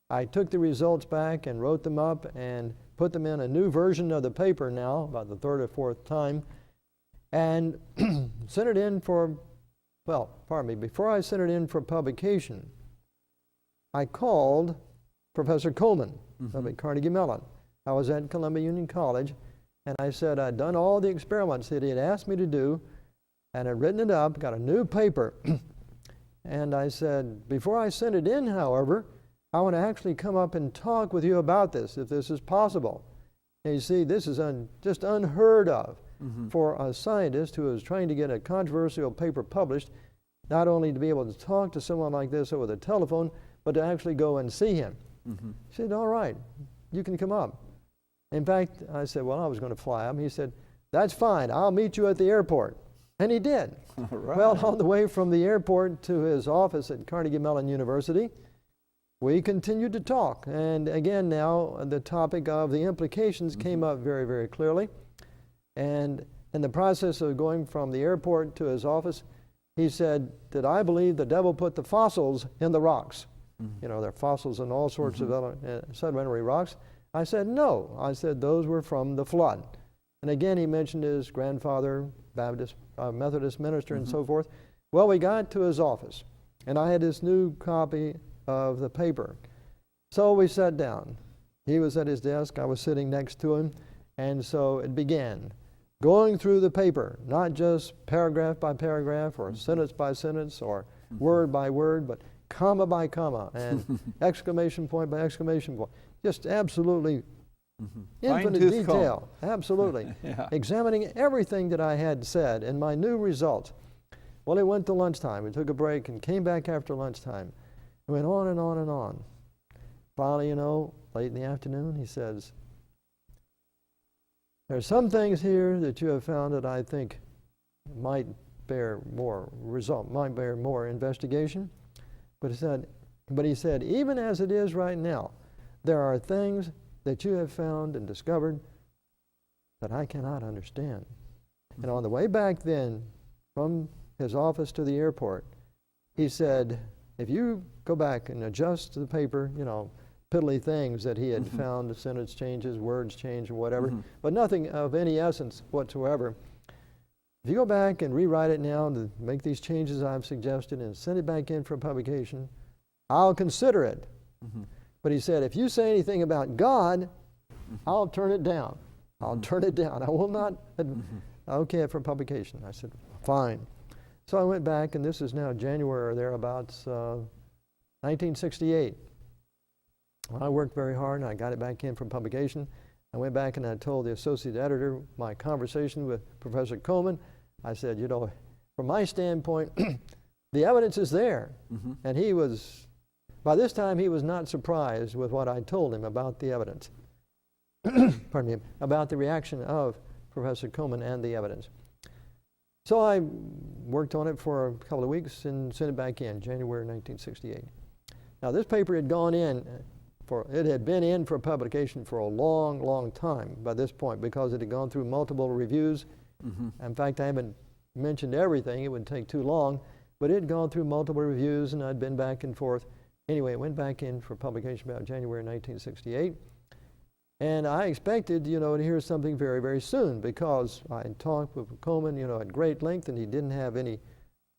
I took the results back and wrote them up and put them in a new version of the paper now, about the third or fourth time, and sent it in for, well, pardon me, before I sent it in for publication, I called Professor Coleman up at Carnegie Mellon. I was at Columbia Union College, and I said I'd done all the experiments that he had asked me to do, and had written it up, got a new paper, and I said, before I send it in, however, I want to actually come up and talk with you about this, if this is possible. And you see, this is just unheard of for a scientist who is trying to get a controversial paper published, not only to be able to talk to someone like this over the telephone, but to actually go and see him. He said, all right, you can come up. In fact, I said, well, I was going to fly up. He said, that's fine, I'll meet you at the airport. And he did. Right. Well, on the way from the airport to his office at Carnegie Mellon University, we continued to talk. And again, now the topic of the implications came up very, very clearly. And in the process of going from the airport to his office, he said, did I believe the devil put the fossils in the rocks? You know, there are fossils in all sorts of sedimentary rocks. I said, no. I said, those were from the flood. And again, he mentioned his grandfather, Methodist minister, and so forth. Well, we got to his office, and I had this new copy of the paper. So we sat down. He was at his desk. I was sitting next to him. And so it began. Going through the paper, not just paragraph by paragraph or sentence by sentence or word by word, but comma by comma and exclamation point by exclamation point. Just absolutely infinite Fine-tooth detail. Absolutely. Yeah. Examining everything that I had said and my new results. Well, it went to lunchtime. We took a break and came back after lunchtime. It went on and on and on. Finally, late in the afternoon, he says, there's some things here that you have found that I think might bear more investigation. But he said, even as it is right now, there are things that you have found and discovered that I cannot understand. And on the way back then, from his office to the airport, he said, if you go back and adjust the paper, piddly things that he had found, sentence changes, words change, or whatever, but nothing of any essence whatsoever. If you go back and rewrite it now to make these changes I've suggested and send it back in for publication, I'll consider it. But he said, if you say anything about God, I'll turn it down. I'll turn it down. I will not okay it for publication. I said, fine. So I went back, and this is now January or thereabouts, 1968. I worked very hard, and I got it back in for publication. I went back and I told the associate editor my conversation with Professor Coleman. I said, from my standpoint, the evidence is there. And he was, by this time, he was not surprised with what I told him about the evidence. Pardon me, about the reaction of Professor Coleman and the evidence. So I worked on it for a couple of weeks and sent it back in, January 1968. Now, this paper had gone in, it had been in for publication for a long, long time by this point because it had gone through multiple reviews. In fact, I haven't mentioned everything. It would take too long. But it had gone through multiple reviews, and I'd been back and forth. Anyway, it went back in for publication about January 1968. And I expected, to hear something very, very soon because I had talked with Coleman, at great length, and he didn't have any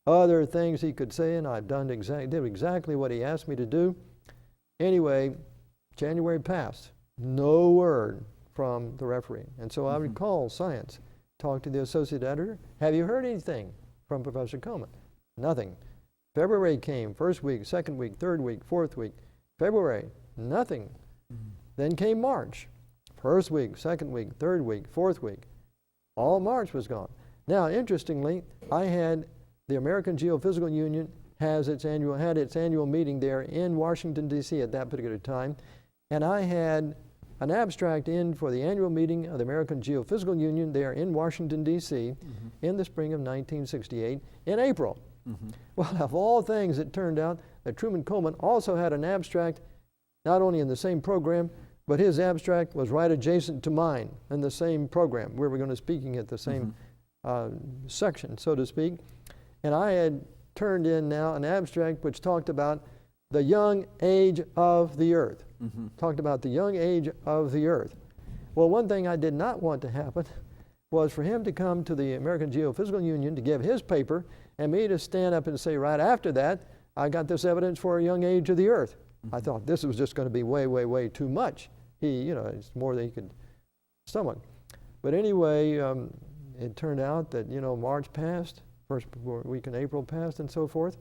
other things he could say, and I've did exactly what he asked me to do. Anyway, January passed. No word from the referee. And so I would call Science, talk to the associate editor. Have you heard anything from Professor Coleman? Nothing. February came, first week, second week, third week, fourth week. February, nothing. Then came March. First week, second week, third week, fourth week. All March was gone. Now, interestingly, I had the American Geophysical Union had its annual meeting there in Washington, D.C. at that particular time. And I had an abstract in for the annual meeting of the American Geophysical Union there in Washington, D.C. In the spring of 1968 in April. Well, of all things, it turned out that Truman Coleman also had an abstract, not only in the same program, but his abstract was right adjacent to mine in the same program. We were going to be speaking at the same section, so to speak. And I had turned in now an abstract which talked about the young age of the earth. Talked about the young age of the earth. Well, one thing I did not want to happen was for him to come to the American Geophysical Union to give his paper and me to stand up and say right after that, I got this evidence for a young age of the earth. I thought this was just going to be way, way, way too much. It's more than he could stomach. But anyway, it turned out that, March passed, first week in April passed and so forth,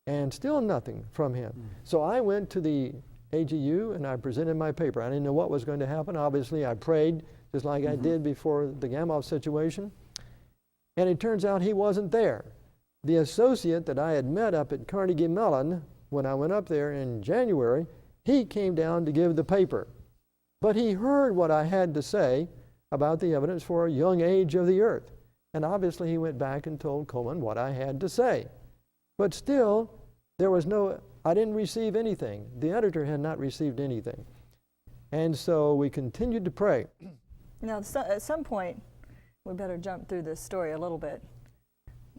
and still nothing from him. So I went to the AGU and I presented my paper. I didn't know what was going to happen. Obviously, I prayed just like I did before the Gamow situation. And it turns out he wasn't there. The associate that I had met up at Carnegie Mellon when I went up there in January, he came down to give the paper. But he heard what I had to say about the evidence for a young age of the earth. And obviously he went back and told Coleman what I had to say. But still, I didn't receive anything. The editor had not received anything. And so we continued to pray. Now, at some point, we better jump through this story a little bit.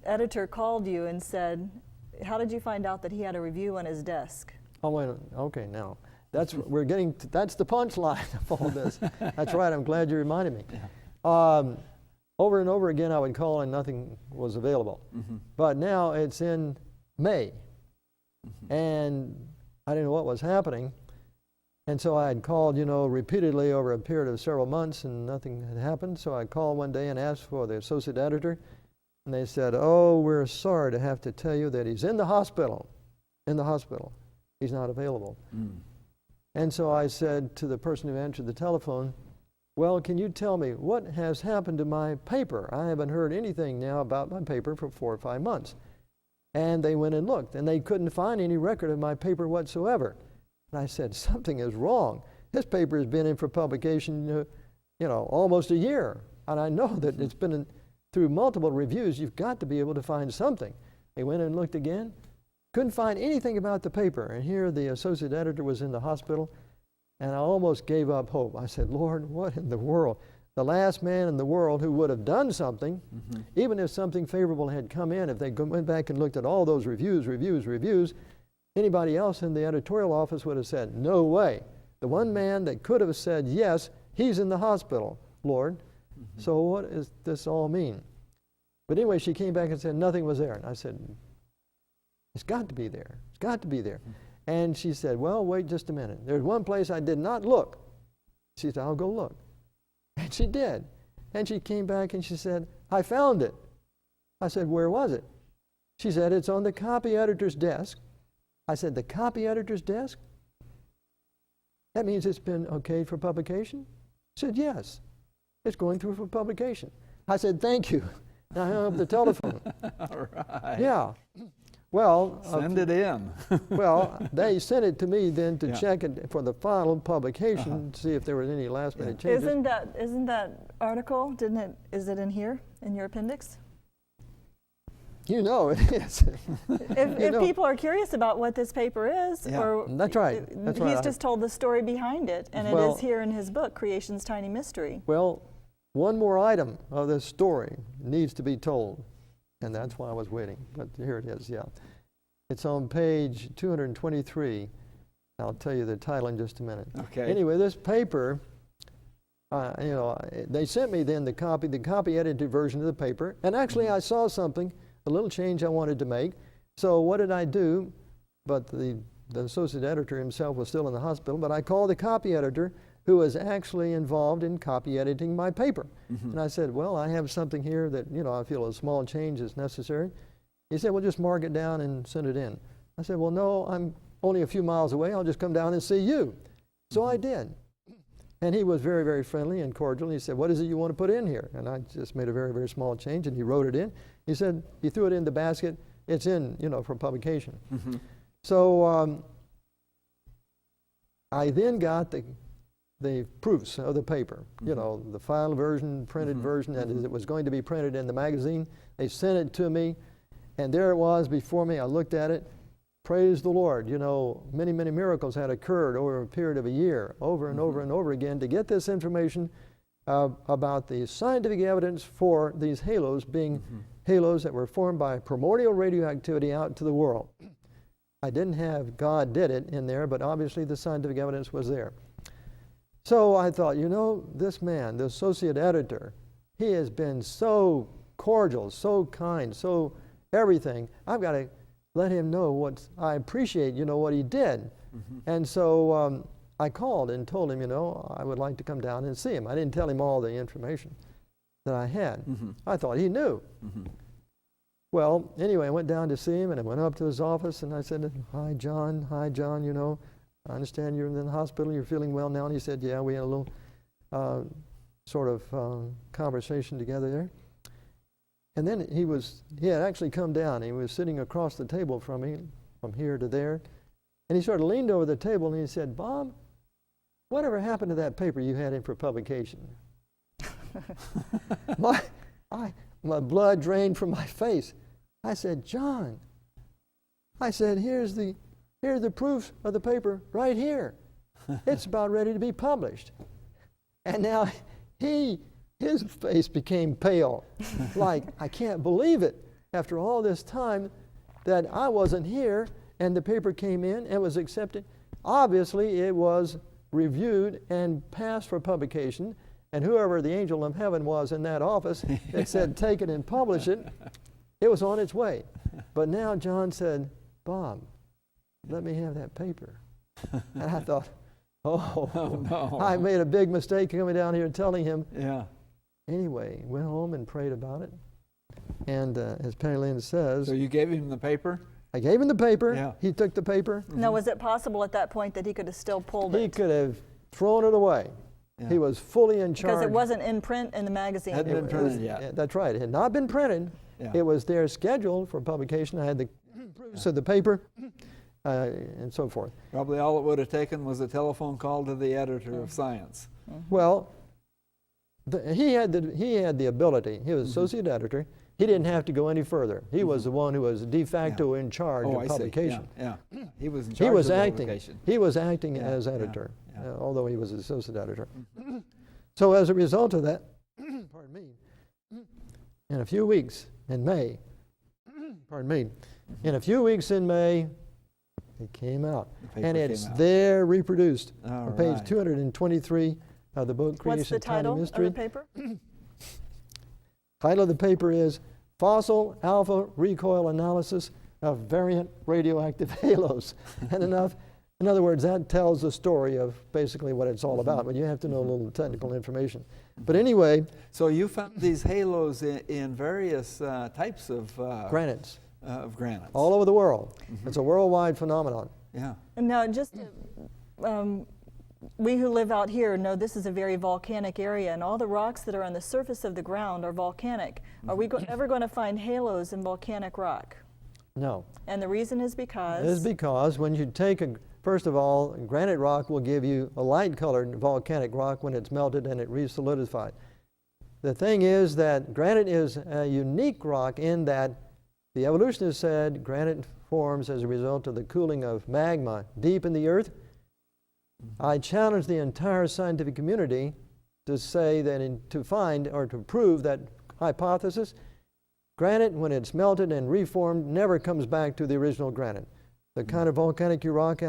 Editor called you and said, how did you find out that he had a review on his desk? Oh, wait, okay, now. That's the punchline of all this. That's right, I'm glad you reminded me. Yeah. Over and over again I would call and nothing was available. But now it's in May. And I didn't know what was happening. And so I had called, repeatedly over a period of several months and nothing had happened. So I called one day and asked for the associate editor. And they said, oh, we're sorry to have to tell you that he's in the hospital. In the hospital. He's not available. And so I said to the person who answered the telephone, well, can you tell me what has happened to my paper? I haven't heard anything now about my paper for 4 or 5 months. And they went and looked, and they couldn't find any record of my paper whatsoever. And I said, something is wrong. This paper has been in for publication, almost a year. And I know that it's been through multiple reviews. You've got to be able to find something. They went and looked again. Couldn't find anything about the paper. And here the associate editor was in the hospital, and I almost gave up hope. I said, Lord, what in the world? The last man in the world who would have done something, even if something favorable had come in, if they went back and looked at all those reviews, anybody else in the editorial office would have said, no way. The one man that could have said, yes, he's in the hospital, Lord. So what does this all mean? But anyway, she came back and said nothing was there. And I said, it's got to be there. It's got to be there. And she said, well, wait just a minute. There's one place I did not look. She said, I'll go look. And she did. And she came back and she said, I found it. I said, where was it? She said, it's on the copy editor's desk. I said, the copy editor's desk? That means it's been okayed for publication? She said, yes. It's going through for publication. I said, thank you. And I hung up the telephone. All right. Yeah. Well, send it in. Well, they sent it to me then to check it for the final publication, to see if there was any last minute changes. Isn't that article, is it in here, in your appendix? You know it is. If people are curious about what this paper is, or that's right. He's just told the story behind it, and it is here in his book, Creation's Tiny Mystery. Well, one more item of this story needs to be told, and that's why I was waiting. But here it is. Yeah, it's on page 223. I'll tell you the title in just a minute. Okay. Anyway, this paper, they sent me then the copy edited version of the paper, and actually I saw something. A little change I wanted to make. So what did I do? But the associate editor himself was still in the hospital, but I called the copy editor who was actually involved in copy editing my paper. And I said, well, I have something here that, I feel a small change is necessary. He said, well, just mark it down and send it in. I said, well, no, I'm only a few miles away. I'll just come down and see you. So I did. And he was very, very friendly and cordial. He said, what is it you want to put in here? And I just made a very, very small change, and he wrote it in. He said, he threw it in the basket. It's in, for publication. So I then got the proofs of the paper, the final version, printed version, and it was going to be printed in the magazine. They sent it to me, and there it was before me. I looked at it. Praise the Lord. Many, many miracles had occurred over a period of a year, over and over and over again, to get this information about the scientific evidence for these halos being halos that were formed by primordial radioactivity out to the world. I didn't have God did it in there, but obviously the scientific evidence was there. So I thought, this man, the associate editor, he has been so cordial, so kind, so everything. I've got to let him know what I appreciate, what he did. And so I called and told him, I would like to come down and see him. I didn't tell him all the information that I had. I thought he knew. Well, anyway, I went down to see him, and I went up to his office, and I said, hi, John, I understand you're in the hospital, you're feeling well now. And he said, yeah, we had a little conversation together there. And then he had actually come down. He was sitting across the table from me, from here to there. And he sort of leaned over the table and he said, Bob, whatever happened to that paper you had in for publication? My blood drained from my face. I said, John, here's the proof of the paper right here. It's about ready to be published. And now his face became pale. Like, I can't believe it. After all this time that I wasn't here and the paper came in and was accepted. Obviously, it was reviewed and passed for publication. And whoever the angel of heaven was in that office that said, take it and publish it, it was on its way. But now John said, Bob, let me have that paper. And I thought, oh no. I made a big mistake coming down here and telling him. Yeah. Anyway, went home and prayed about it. And as Patty Lynn says. So you gave him the paper? I gave him the paper. Yeah. He took the paper. Now, was it possible at that point that he could have still pulled it? He could have thrown it away. Yeah. He was fully in charge. Because it wasn't in print in the magazine. Hadn't been printed yet. That's right. It had not been printed. Yeah. It was there scheduled for publication. I had the proofs of the paper and so forth. Probably all it would have taken was a telephone call to the editor of Science. Well, he had the ability. He was associate editor. He didn't have to go any further. He was the one who was de facto in charge of publication. Yeah. He was in charge of publication. He was acting as editor, although he was associate editor. So as a result of that, pardon me, in a few weeks in May, in a few weeks in May, it came out. And it's there reproduced on page 223 of the book, Creation, What's the title Time and Mystery. of the paper? Title of the paper is Fossil Alpha Recoil Analysis of Variant Radioactive Halos. And in other words, that tells the story of basically what it's all about, but you have to know a little technical information. But anyway. So you found these halos in various types of granites. Of granites. All over the world. It's a worldwide phenomenon. Yeah. And now, just we who live out here know this is a very volcanic area, and all the rocks that are on the surface of the ground are volcanic. Are we ever going to find halos in volcanic rock? No. And the reason is because? It is because when you take first of all, granite rock will give you a light-colored volcanic rock when it's melted and it resolidified. The thing is that granite is a unique rock in that the evolutionists said granite forms as a result of the cooling of magma deep in the earth. I challenge the entire scientific community to say that to find or to prove that hypothesis. Granite, when it's melted and reformed, never comes back to the original granite. The kind of volcanic rock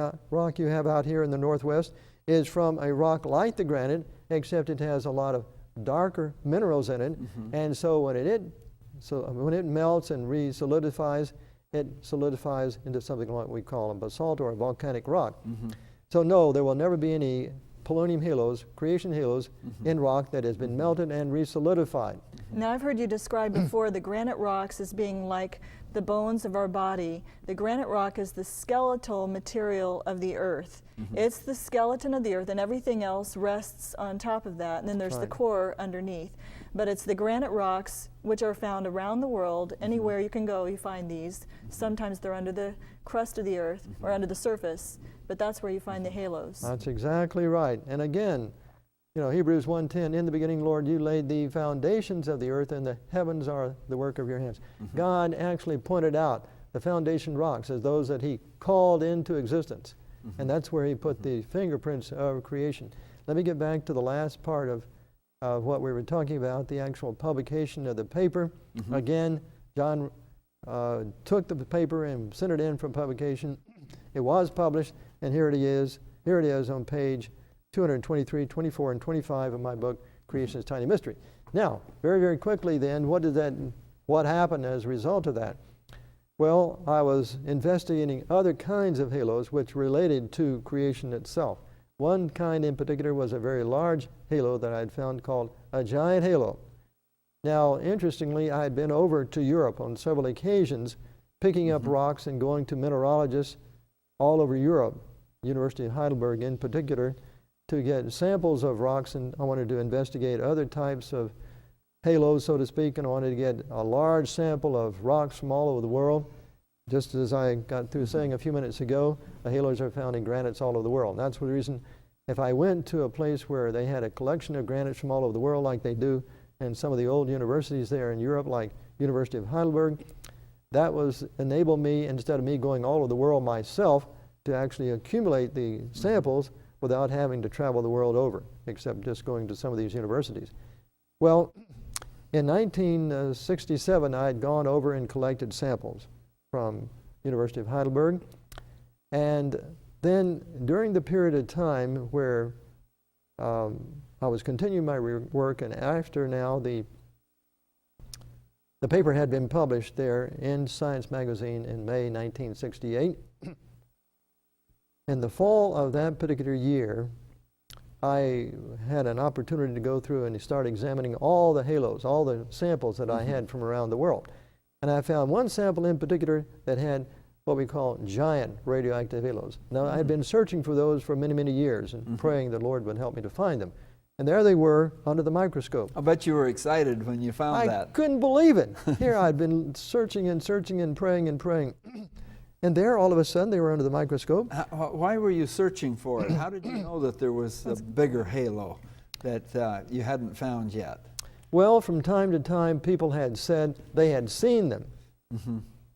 you have out here in the Northwest is from a rock like the granite, except it has a lot of darker minerals in it. And so when it melts and resolidifies, it solidifies into something like we call a basalt or a volcanic rock. So no, there will never be any polonium halos, creation halos, in rock that has been melted and resolidified. Now, I've heard you describe before the granite rocks as being like the bones of our body. The granite rock is the skeletal material of the earth. It's the skeleton of the earth, and everything else rests on top of that, and then there's the core underneath. But it's the granite rocks which are found around the world. Anywhere you can go, you find these. Sometimes they're under the crust of the earth or under the surface, but that's where you find the halos. That's exactly right. And again, Hebrews 1:10, in the beginning, Lord, you laid the foundations of the earth, and the heavens are the work of your hands. God actually pointed out the foundation rocks as those that he called into existence. And that's where he put the fingerprints of creation. Let me get back to the last part of what we were talking about, the actual publication of the paper. Again, John took the paper and sent it in for publication. It was published, and here it is on page 223, 24, and 25 of my book, Creation's Tiny Mystery. Now, very, very quickly then, what happened as a result of that? Well, I was investigating other kinds of halos which related to creation itself. One kind in particular was a very large halo that I had found called a giant halo. Now, interestingly, I had been over to Europe on several occasions, picking up rocks and going to mineralogists all over Europe, University of Heidelberg in particular, to get samples of rocks, and I wanted to investigate other types of halos, so to speak, and I wanted to get a large sample of rocks from all over the world. Just as I got through saying a few minutes ago, the halos are found in granites all over the world. And that's the reason if I went to a place where they had a collection of granites from all over the world like they do in some of the old universities there in Europe, like University of Heidelberg, that was enable me, instead of me going all over the world myself, to actually accumulate the samples without having to travel the world over, except just going to some of these universities. Well, in 1967, I had gone over and collected samples from University of Heidelberg, and then during the period of time where I was continuing my work, and after now the paper had been published there in Science magazine in May 1968. In the fall of that particular year, I had an opportunity to go through and start examining all the halos, all the samples that I had from around the world. And I found one sample in particular that had what we call giant radioactive halos. Now, I had been searching for those for many, many years and praying the Lord would help me to find them. And there they were under the microscope. I bet you were excited when you found that. I couldn't believe it. Here I'd been searching and searching and praying and praying. And there, all of a sudden, they were under the microscope. Why were you searching for it? How did you know that there was a bigger halo that you hadn't found yet? Well, from time to time, people had said they had seen them.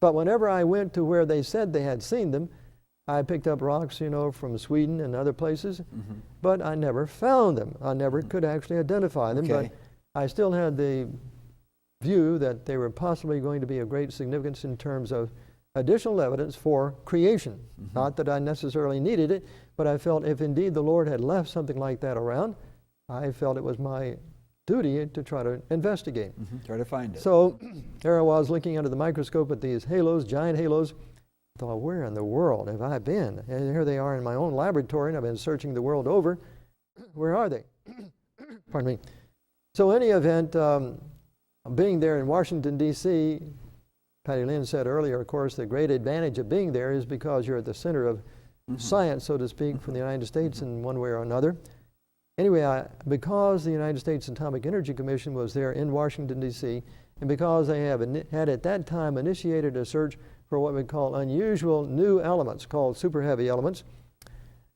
But whenever I went to where they said they had seen them, I picked up rocks, from Sweden and other places, but I never found them. I never could actually identify them, but I still had the view that they were possibly going to be of great significance in terms of additional evidence for creation. Not that I necessarily needed it, but I felt if indeed the Lord had left something like that around, I felt it was my duty to try to investigate. Try to find it. So there I was looking under the microscope at these halos, giant halos. I thought, where in the world have I been? And here they are in my own laboratory, and I've been searching the world over. Where are they? Pardon me. So in any event, being there in Washington, D.C., Patty Lynn said earlier, of course, the great advantage of being there is because you're at the center of science, so to speak, for the United States in one way or another. Anyway, because the United States Atomic Energy Commission was there in Washington, D.C., and because they had at that time initiated a search for what we call unusual new elements called super heavy elements,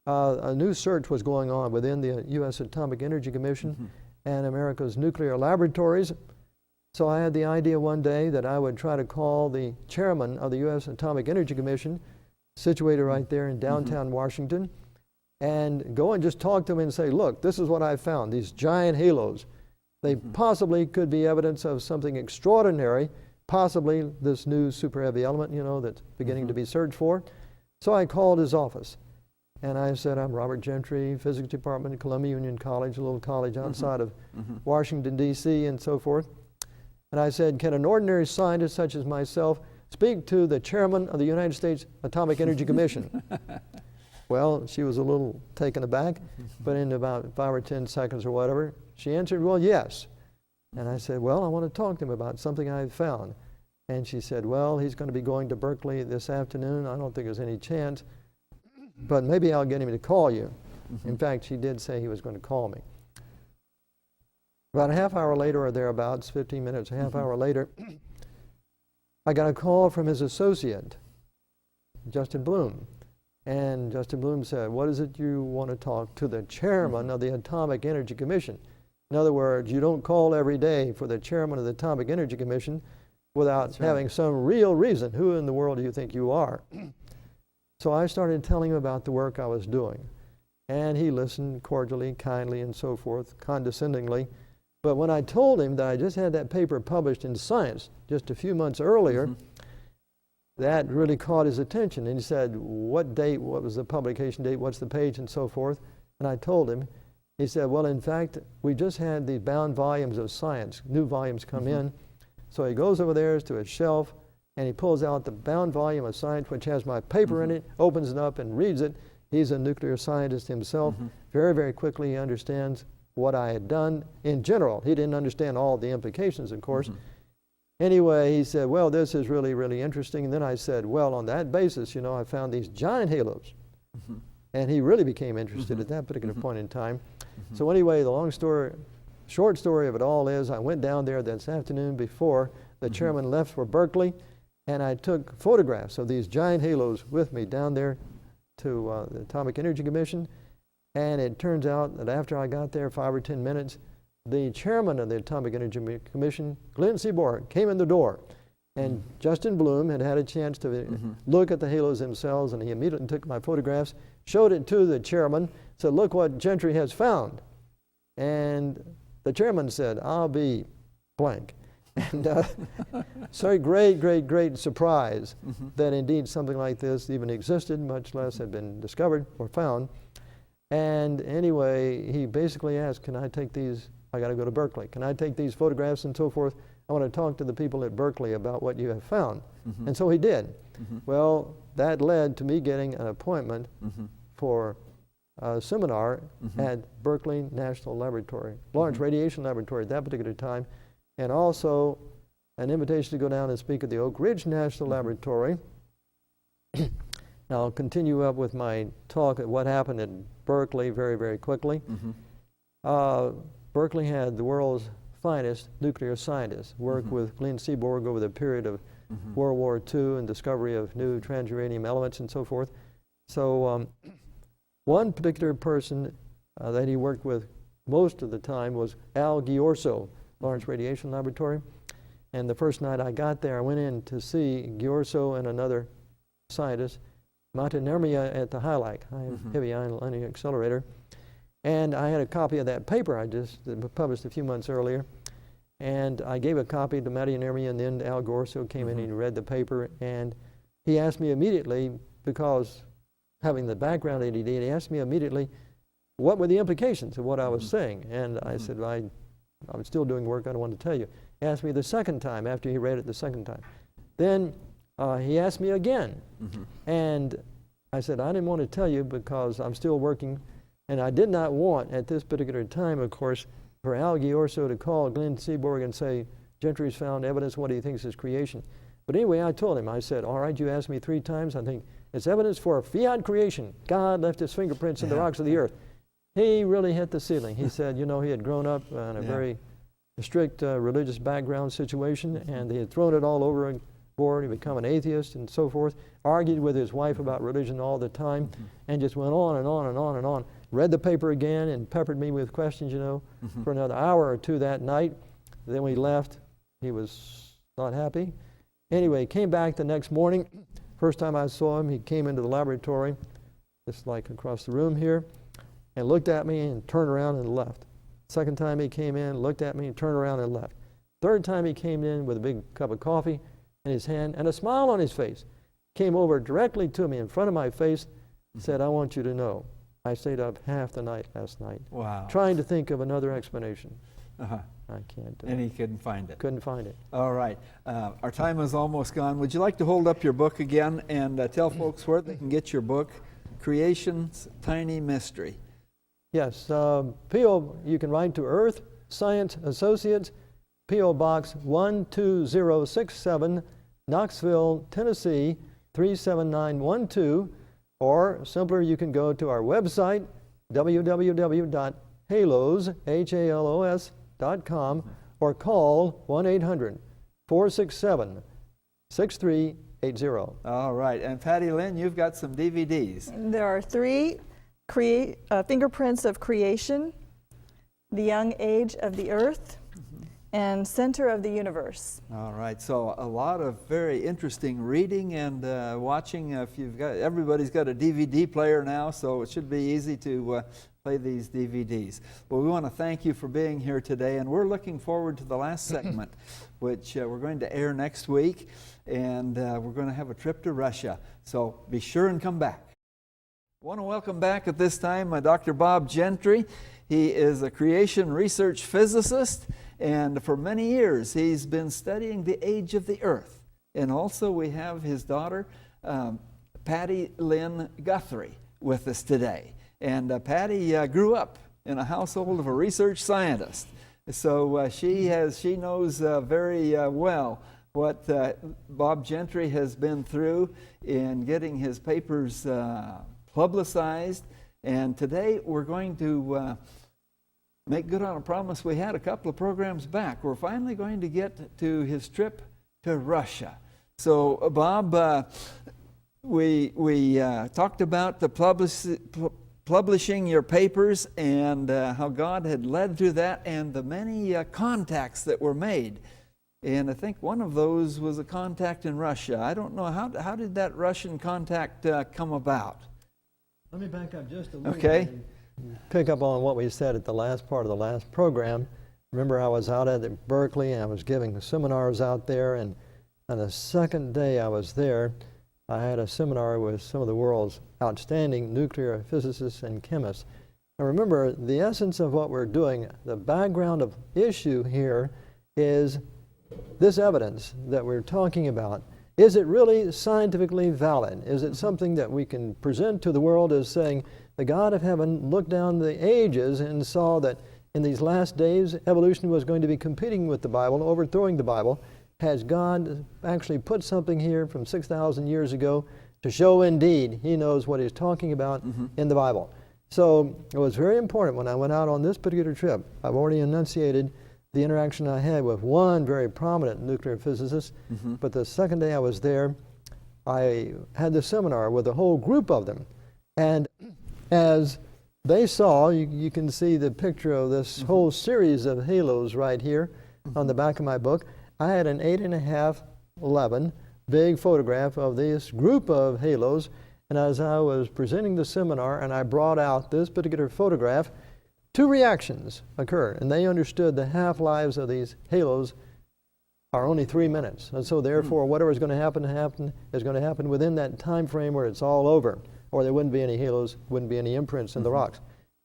a new search was going on within the U.S. Atomic Energy Commission and America's nuclear laboratories. So I had the idea one day that I would try to call the chairman of the U.S. Atomic Energy Commission, situated right there in downtown Washington, and go and just talk to him and say, look, this is what I found, these giant halos. They possibly could be evidence of something extraordinary, possibly this new super heavy element, that's beginning to be searched for. So I called his office, and I said, I'm Robert Gentry, physics department at Columbia Union College, a little college outside of Washington, D.C., and so forth. And I said, can an ordinary scientist such as myself speak to the chairman of the United States Atomic Energy Commission? Well, she was a little taken aback, but in about 5 or 10 seconds or whatever, she answered, well, yes. And I said, well, I want to talk to him about something I've found. And she said, well, he's going to be going to Berkeley this afternoon. I don't think there's any chance, but maybe I'll get him to call you. In fact, she did say he was going to call me. About a half hour later or thereabouts, 15 minutes, a half hour later, I got a call from his associate, Justin Bloom. And Justin Bloom said, what is it you want to talk to the chairman of the Atomic Energy Commission? In other words, you don't call every day for the chairman of the Atomic Energy Commission without having some real reason. Who in the world do you think you are? So I started telling him about the work I was doing. And he listened cordially, kindly, and so forth, condescendingly. But when I told him that I just had that paper published in Science just a few months earlier, that really caught his attention. And he said, what date, what was the publication date, what's the page, and so forth. And I told him. He said, well, in fact, we just had these bound volumes of science, new volumes come in. So he goes over there to a shelf, and he pulls out the bound volume of science, which has my paper in it, opens it up and reads it. He's a nuclear scientist himself. Very, very quickly he understands what I had done in general. He didn't understand all the implications, of course. Anyway, he said, well, this is really, really interesting. And then I said, well, on that basis, you know, I found these giant halos. And he really became interested at that particular point in time. So anyway, the short story of it all is I went down there this afternoon before the chairman left for Berkeley, and I took photographs of these giant halos with me down there to the Atomic Energy Commission. And it turns out that after I got there, 5 or 10 minutes, the chairman of the Atomic Energy Commission, Glenn Seaborg, came in the door. And Justin Bloom had had a chance to look at the halos themselves, and he immediately took my photographs, showed it to the chairman, said, look what Gentry has found. And the chairman said, I'll be blank. And so a great, great, great surprise that indeed something like this even existed, much less had been discovered or found. And anyway, he basically asked, can I take these? I got to go to Berkeley. Can I take these photographs and so forth? I want to talk to the people at Berkeley about what you have found. And so he did. Well, that led to me getting an appointment for a seminar at Berkeley National Laboratory, Lawrence Radiation Laboratory at that particular time, and also an invitation to go down and speak at the Oak Ridge National Laboratory. I'll continue up with my talk at what happened at Berkeley very, very quickly. Berkeley had the world's finest nuclear scientists work with Glenn Seaborg over the period of World War II and discovery of new transuranium elements and so forth. So one particular person that he worked with most of the time was Al Ghiorso, Lawrence Radiation Laboratory. And the first night I got there, I went in to see Ghiorso and another scientist, Montenermia at the HILAC, Heavy Ion Linear Accelerator. And I had a copy of that paper I just published a few months earlier. And I gave a copy to Matty Nermia, and then Al Gorso came in and he read the paper. And he asked me immediately, because having the background that he did, he asked me immediately, what were the implications of what I was saying? And I said, I was still doing work, I don't want to tell you. He asked me the second time, after he read it the second time. Then he asked me again. And I said, I didn't want to tell you because I'm still working. And I did not want, at this particular time, of course, for Al Ghiorso to call Glenn Seaborg and say, Gentry's found evidence, what do you think is his creation? But anyway, I told him, I said, all right, you asked me 3 times. I think it's evidence for a fiat creation. God left his fingerprints in the rocks of the earth. He really hit the ceiling. He said, you know, he had grown up in a very strict religious background situation, and he had thrown it all over board. He became an atheist and so forth, argued with his wife about religion all the time, and just went on and on and on and on. Read the paper again and peppered me with questions, you know, for another hour or 2 that night. Then we left. He was not happy. Anyway, came back the next morning. First time I saw him, he came into the laboratory, just like across the room here, and looked at me and turned around and left. Second time he came in, looked at me and turned around and left. Third time he came in with a big cup of coffee in his hand and a smile on his face. Came over directly to me in front of my face, said, I want you to know, I stayed up half the night last night. Wow. Trying to think of another explanation. I can't. And he couldn't find it. Couldn't find it. All right. Our time is almost gone. Would you like to hold up your book again and tell folks where they can get your book, Creation's Tiny Mystery? Yes. P.O. You can write to Earth Science Associates, P.O. Box 12067, Knoxville, Tennessee 37912. Or simpler, you can go to our website, www.halos.com, or call 1-800-467-6380. All right. And Patty Lynn, you've got some DVDs. There are 3 Fingerprints of Creation, The Young Age of the Earth, and Center of the Universe. All right, so a lot of very interesting reading and watching. If you've got, everybody's got a DVD player now, so it should be easy to play these DVDs. Well, we want to thank you for being here today, and we're looking forward to the last segment, which we're going to air next week, and we're going to have a trip to Russia. So be sure and come back. I want to welcome back at this time Dr. Bob Gentry. He is a creation research physicist, and for many years he's been studying the age of the earth. And also we have his daughter, Patty Lynn Guthrie, with us today. And Patty grew up in a household of a research scientist. So she knows very well what Bob Gentry has been through in getting his papers publicized. And today we're going to make good on a promise we had a couple of programs back. We're finally going to get to his trip to Russia. So Bob, we talked about the publishing your papers and how God had led through that and the many contacts that were made. And I think one of those was a contact in Russia. I don't know, how did that Russian contact come about? Let me back up just a little Okay. bit and pick up on what we said at the last part of the last program. Remember, I was out at Berkeley, and I was giving seminars out there, and on the second day I was there, I had a seminar with some of the world's outstanding nuclear physicists and chemists. Now remember, the essence of what we're doing, the background of issue here is this evidence that we're talking about. Is it really scientifically valid? Is it something that we can present to the world as saying, the God of heaven looked down the ages and saw that in these last days, evolution was going to be competing with the Bible, overthrowing the Bible? Has God actually put something here from 6,000 years ago to show indeed He knows what He's talking about in the Bible? So it was very important when I went out on this particular trip. I've already enunciated the interaction I had with one very prominent nuclear physicist, but the second day I was there, I had the seminar with a whole group of them. And as they saw, you can see the picture of this whole series of halos right here on the back of my book. I had an 8.5:11 big photograph of this group of halos, and as I was presenting the seminar and I brought out this particular photograph, two reactions occurred, and they understood the half-lives of these halos are only 3 minutes. And so therefore, whatever is going to happen is going to happen within that time frame where it's all over, or there wouldn't be any halos, wouldn't be any imprints in the rocks.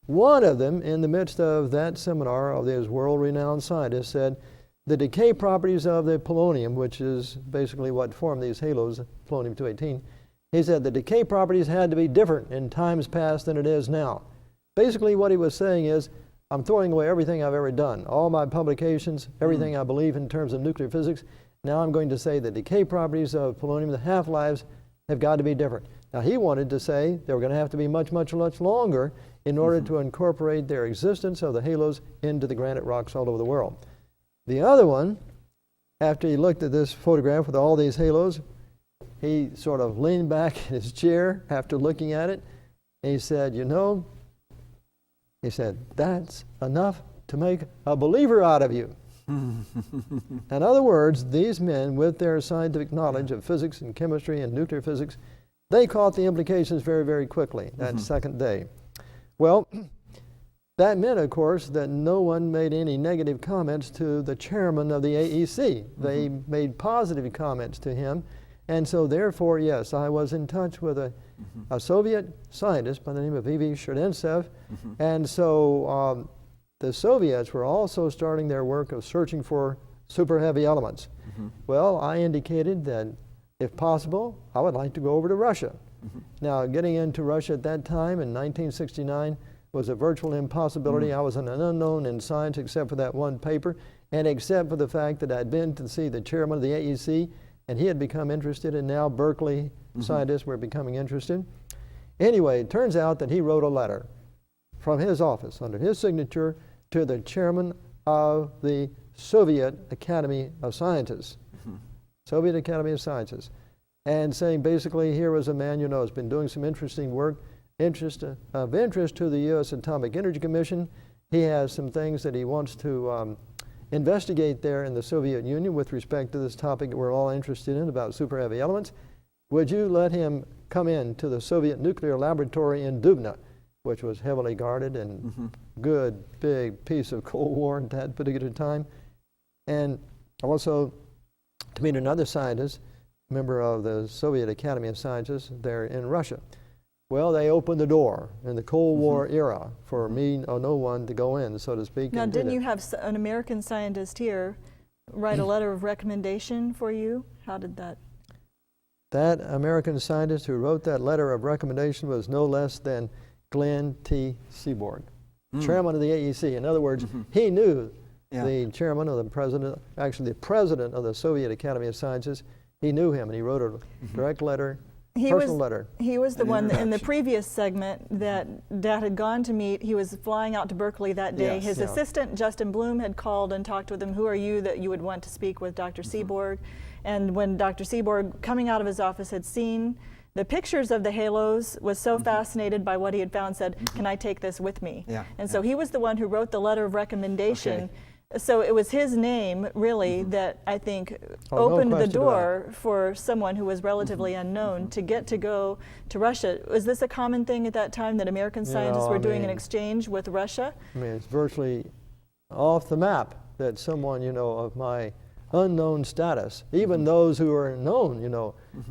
One of them, in the midst of that seminar of these world-renowned scientists, said the decay properties of the polonium, which is basically what formed these halos, polonium-218, he said the decay properties had to be different in times past than it is now. Basically what he was saying is, I'm throwing away everything I've ever done, all my publications, everything I believe in terms of nuclear physics. Now I'm going to say the decay properties of polonium, the half-lives, have got to be different. Now he wanted to say they were going to have to be much, much, much longer in order to incorporate their existence of the halos into the granite rocks all over the world. The other one, after he looked at this photograph with all these halos, he sort of leaned back in his chair after looking at it, and he said, you know, he said, that's enough to make a believer out of you. In other words, these men, with their scientific knowledge of physics and chemistry and nuclear physics, they caught the implications very, very quickly that second day. Well, that meant, of course, that no one made any negative comments to the chairman of the AEC. They made positive comments to him. And so therefore, yes, I was in touch with a Soviet scientist by the name of V.V. Sherdentsev. And so the Soviets were also starting their work of searching for super heavy elements. Well, I indicated that if possible, I would like to go over to Russia. Now, getting into Russia at that time in 1969 was a virtual impossibility. I was an unknown in science except for that one paper, and except for the fact that I'd been to see the chairman of the AEC, and he had become interested, and now Berkeley scientists were becoming interested. Anyway, it turns out that he wrote a letter from his office under his signature to the chairman of the Soviet Academy of Sciences, Soviet Academy of Sciences, and saying basically here was a man you know has been doing some interesting work, of interest to the U.S. Atomic Energy Commission. He has some things that he wants to investigate there in the Soviet Union with respect to this topic that we're all interested in about super heavy elements. Would you let him come in to the Soviet nuclear laboratory in Dubna, which was heavily guarded and good big piece of Cold War at that particular time, and also to meet another scientist, member of the Soviet Academy of Sciences there in Russia. Well, they opened the door in the Cold War era for me or no one to go in, so to speak. Now, and didn't did you it. have an American scientist here write a letter of recommendation for you? How did that? That American scientist who wrote that letter of recommendation was no less than Glenn T. Seaborg, chairman of the AEC. In other words, he knew the chairman or the president, actually the president of the Soviet Academy of Sciences. He knew him, and he wrote a direct letter, personal letter. He was the one in the previous segment that Dad had gone to meet. He was flying out to Berkeley that day. Yes. His assistant, Justin Bloom, had called and talked with him. Who are you that you would want to speak with Dr. Seaborg? And when Dr. Seaborg, coming out of his office, had seen the pictures of the halos, was so fascinated by what he had found, said, can I take this with me? And so he was the one who wrote the letter of recommendation. Okay. So it was his name, really, that I think no opened the question about door for someone who was relatively unknown to get to go to Russia. Was this a common thing at that time that American scientists were doing an exchange with Russia? I mean, it's virtually off the map that someone, of my unknown status, even those who are known,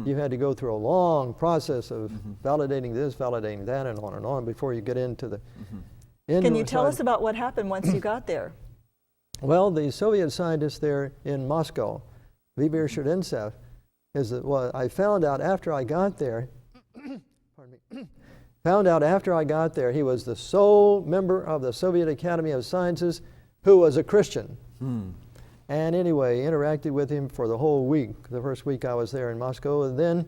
you had to go through a long process of validating this, validating that, and on before you get into the Can you tell us about what happened once you got there? Well, the Soviet scientist there in Moscow, Vladimir Shurdintsev, I found out after I got there, he was the sole member of the Soviet Academy of Sciences who was a Christian. And anyway, interacted with him for the whole week, the first week I was there in Moscow. And then,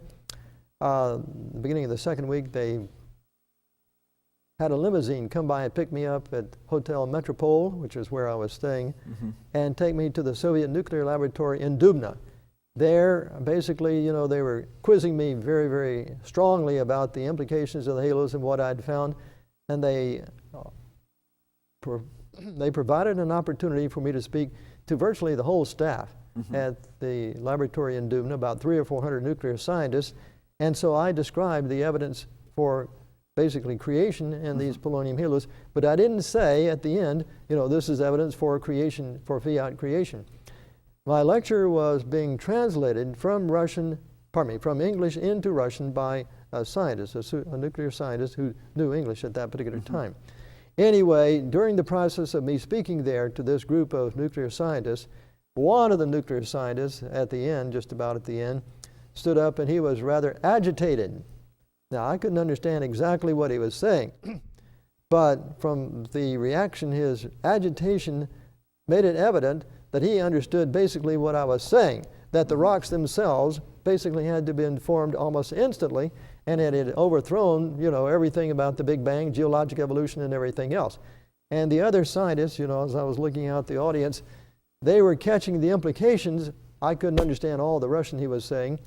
the beginning of the second week, they had a limousine come by and pick me up at Hotel Metropole, which is where I was staying, and take me to the Soviet nuclear laboratory in Dubna. There, basically, they were quizzing me very, very strongly about the implications of the halos and what I'd found, and they provided an opportunity for me to speak to virtually the whole staff at the laboratory in Dubna, about 300 or 400 nuclear scientists, and so I described the evidence for basically creation and these polonium halos, but I didn't say at the end, this is evidence for creation, for fiat creation. My lecture was being translated from English into Russian by a scientist, a nuclear scientist who knew English at that particular time. Anyway, during the process of me speaking there to this group of nuclear scientists, one of the nuclear scientists at the end, just about at the end, stood up and he was rather agitated. Now, I couldn't understand exactly what he was saying, but from the reaction, his agitation made it evident that he understood basically what I was saying, that the rocks themselves basically had to be formed almost instantly, and it had overthrown, everything about the Big Bang, geologic evolution, and everything else. And the other scientists, as I was looking out the audience, they were catching the implications. I couldn't understand all the Russian he was saying,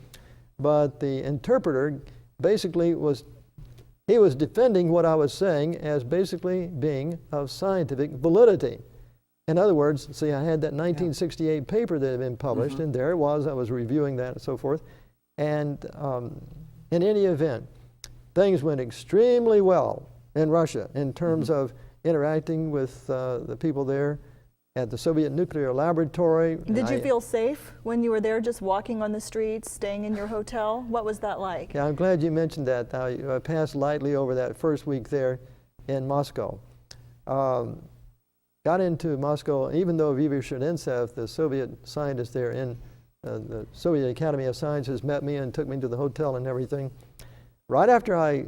but the interpreter basically was defending what I was saying as basically being of scientific validity. In other words, see, I had that 1968 paper that had been published, and there it was. I was reviewing that and so forth. And in any event, things went extremely well in Russia in terms of interacting with the people there at the Soviet nuclear laboratory. Did you feel safe when you were there, just walking on the streets, staying in your hotel? What was that like? Yeah, I'm glad you mentioned that. I passed lightly over that first week there in Moscow. Got into Moscow, even though Vladimir Shurdintsev, the Soviet scientist there in the Soviet Academy of Sciences, met me and took me to the hotel and everything. Right after I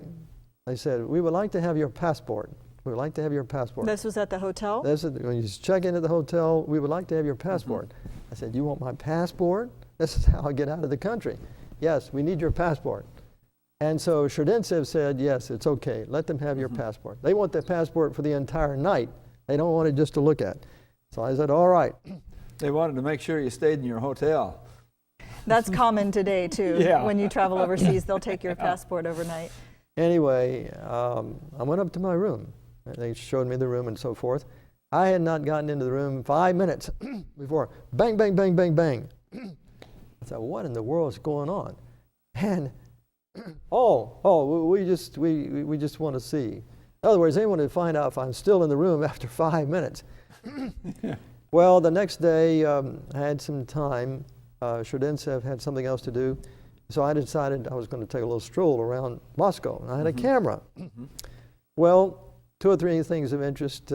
said, we would like to have your passport. We would like to have your passport. This was at the hotel? When you check in at the hotel, we would like to have your passport. I said, you want my passport? This is how I get out of the country. Yes, we need your passport. And so Shurdintsev said, yes, it's okay. Let them have your passport. They want the passport for the entire night. They don't want it just to look at. So I said, all right. They wanted to make sure you stayed in your hotel. That's common today, too. Yeah. When you travel overseas, they'll take your passport overnight. Anyway, I went up to my room. They showed me the room and so forth. I had not gotten into the room 5 minutes before bang, bang, bang, bang, bang. I thought, what in the world is going on? And we just want to see. In other words, they wanted to find out if I'm still in the room after 5 minutes. Well, the next day I had some time. Shurdintsev had something else to do. So I decided I was going to take a little stroll around Moscow, and I had a camera. Well, 2 or 3 things of interest,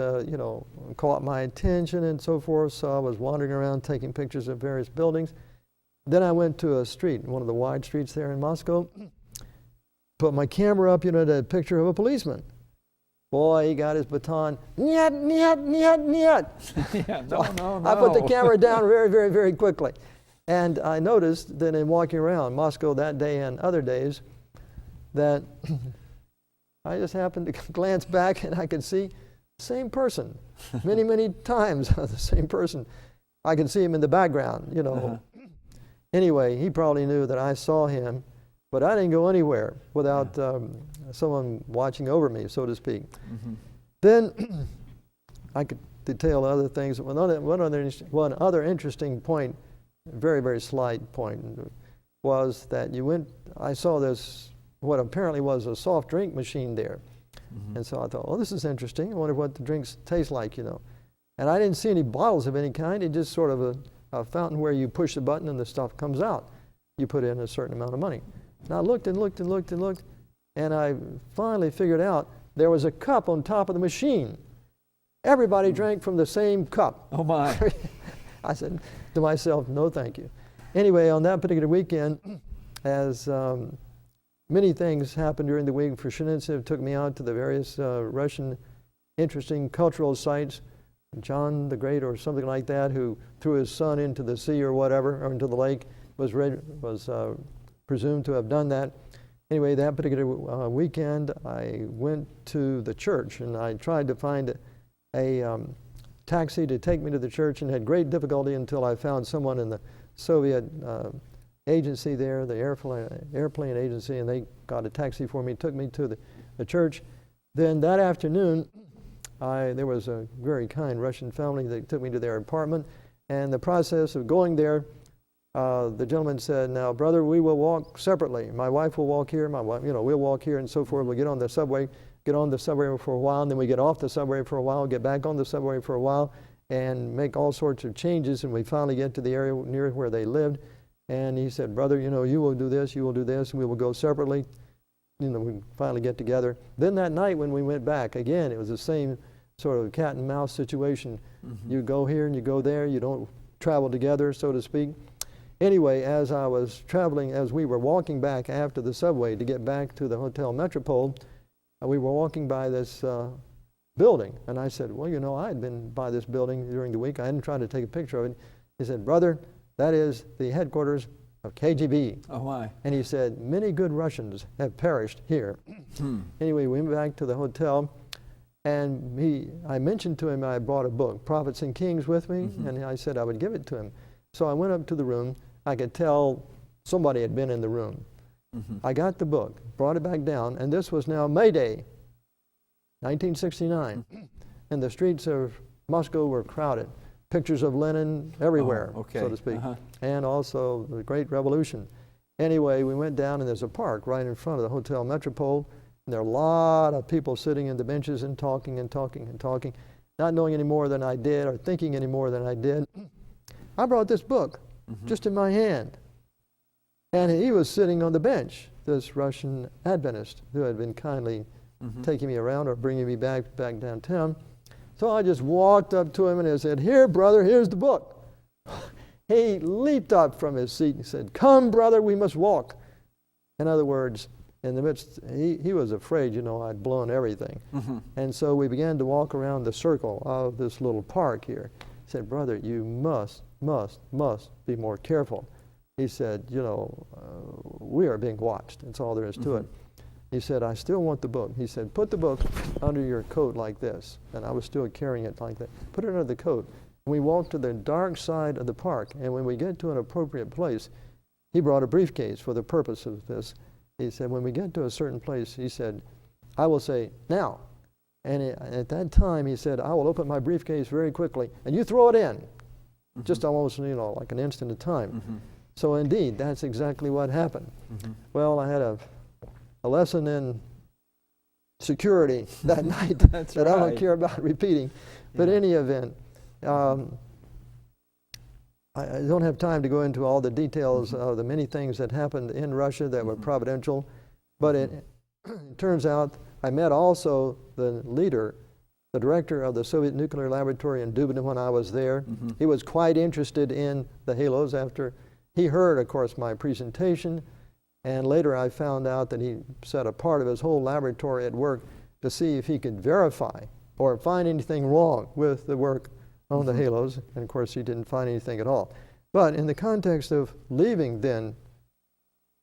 caught my attention and so forth, so I was wandering around taking pictures of various buildings. Then I went to a street, one of the wide streets there in Moscow, put my camera up, to a picture of a policeman. Boy, he got his baton. Nyat, nyat, nyat, nyat. Yeah, no. I put the camera down very, very, very quickly. And I noticed that in walking around Moscow that day and other days, that I just happened to glance back and I could see the same person many, many times, the same person. I could see him in the background, Anyway, he probably knew that I saw him, but I didn't go anywhere without someone watching over me, so to speak. Then I could detail other things. One other interesting point, very, very slight point, was that I saw this, what apparently was a soft drink machine there. And so I thought, oh, this is interesting. I wonder what the drinks taste like, And I didn't see any bottles of any kind. It just sort of a fountain where you push the button and the stuff comes out. You put in a certain amount of money. And I looked and looked and looked and looked, and I finally figured out there was a cup on top of the machine. Everybody drank from the same cup. Oh, my. I said to myself, no thank you. Anyway, on that particular weekend, as many things happened during the week, Forshenitsev took me out to the various Russian interesting cultural sites. John the Great or something like that, who threw his son into the sea or whatever, or into the lake, was presumed to have done that. Anyway, that particular weekend, I went to the church, and I tried to find a taxi to take me to the church, and had great difficulty until I found someone in the Soviet agency there, the airplane agency, and they got a taxi for me, took me to the church. Then that afternoon, there was a very kind Russian family that took me to their apartment, and the process of going there, the gentleman said, now, brother, we will walk separately. My wife will walk here, my wife, we'll walk here and so forth. We'll get on the subway for a while, and then we get off the subway for a while, get back on the subway for a while, and make all sorts of changes, and we finally get to the area near where they lived. And he said, brother, you will do this, and we will go separately. We finally get together. Then that night when we went back, again, it was the same sort of cat and mouse situation. You go here and you go there, you don't travel together, so to speak. Anyway, as I was traveling, as we were walking back after the subway to get back to the Hotel Metropole, we were walking by this building. And I said, well, I had been by this building during the week. I hadn't tried to take a picture of it. He said, brother, that is the headquarters of KGB. Oh, my. And he said, many good Russians have perished here. Anyway, we went back to the hotel, and I mentioned to him I brought a book, Prophets and Kings, with me, and I said I would give it to him. So I went up to the room. I could tell somebody had been in the room. I got the book, brought it back down, and this was now May Day, 1969, and the streets of Moscow were crowded. Pictures of Lenin everywhere, so to speak, and also the Great Revolution. Anyway, we went down, and there's a park right in front of the Hotel Metropole, and there are a lot of people sitting in the benches and talking and talking and talking, not knowing any more than I did or thinking any more than I did. I brought this book just in my hand, and he was sitting on the bench, this Russian Adventist who had been kindly taking me around or bringing me back downtown. So I just walked up to him and I said, here, brother, here's the book. He leaped up from his seat and said, come, brother, we must walk. In other words, in the midst, he was afraid, I'd blown everything. And so we began to walk around the circle of this little park here. He said, brother, you must be more careful. He said, we are being watched. That's all there is to it. He said, I still want the book. He said, put the book under your coat like this. And I was still carrying it like that. Put it under the coat. And we walked to the dark side of the park. And when we get to an appropriate place, he brought a briefcase for the purpose of this. He said, when we get to a certain place, he said, I will say, now. And at that time, he said, I will open my briefcase very quickly, and you throw it in. Just almost, like an instant of time. So indeed, that's exactly what happened. Well, I had a lesson in security that night that I right. don't care about repeating. But in any event, I I don't have time to go into all the details of the many things that happened in Russia that were providential, but it turns out I met also the leader, the director of the Soviet nuclear laboratory in Dubna when I was there. He was quite interested in the halos after he heard, of course, my presentation, and later I found out that he set a part of his whole laboratory at work to see if he could verify or find anything wrong with the work on the halos, and of course he didn't find anything at all. But in the context of leaving then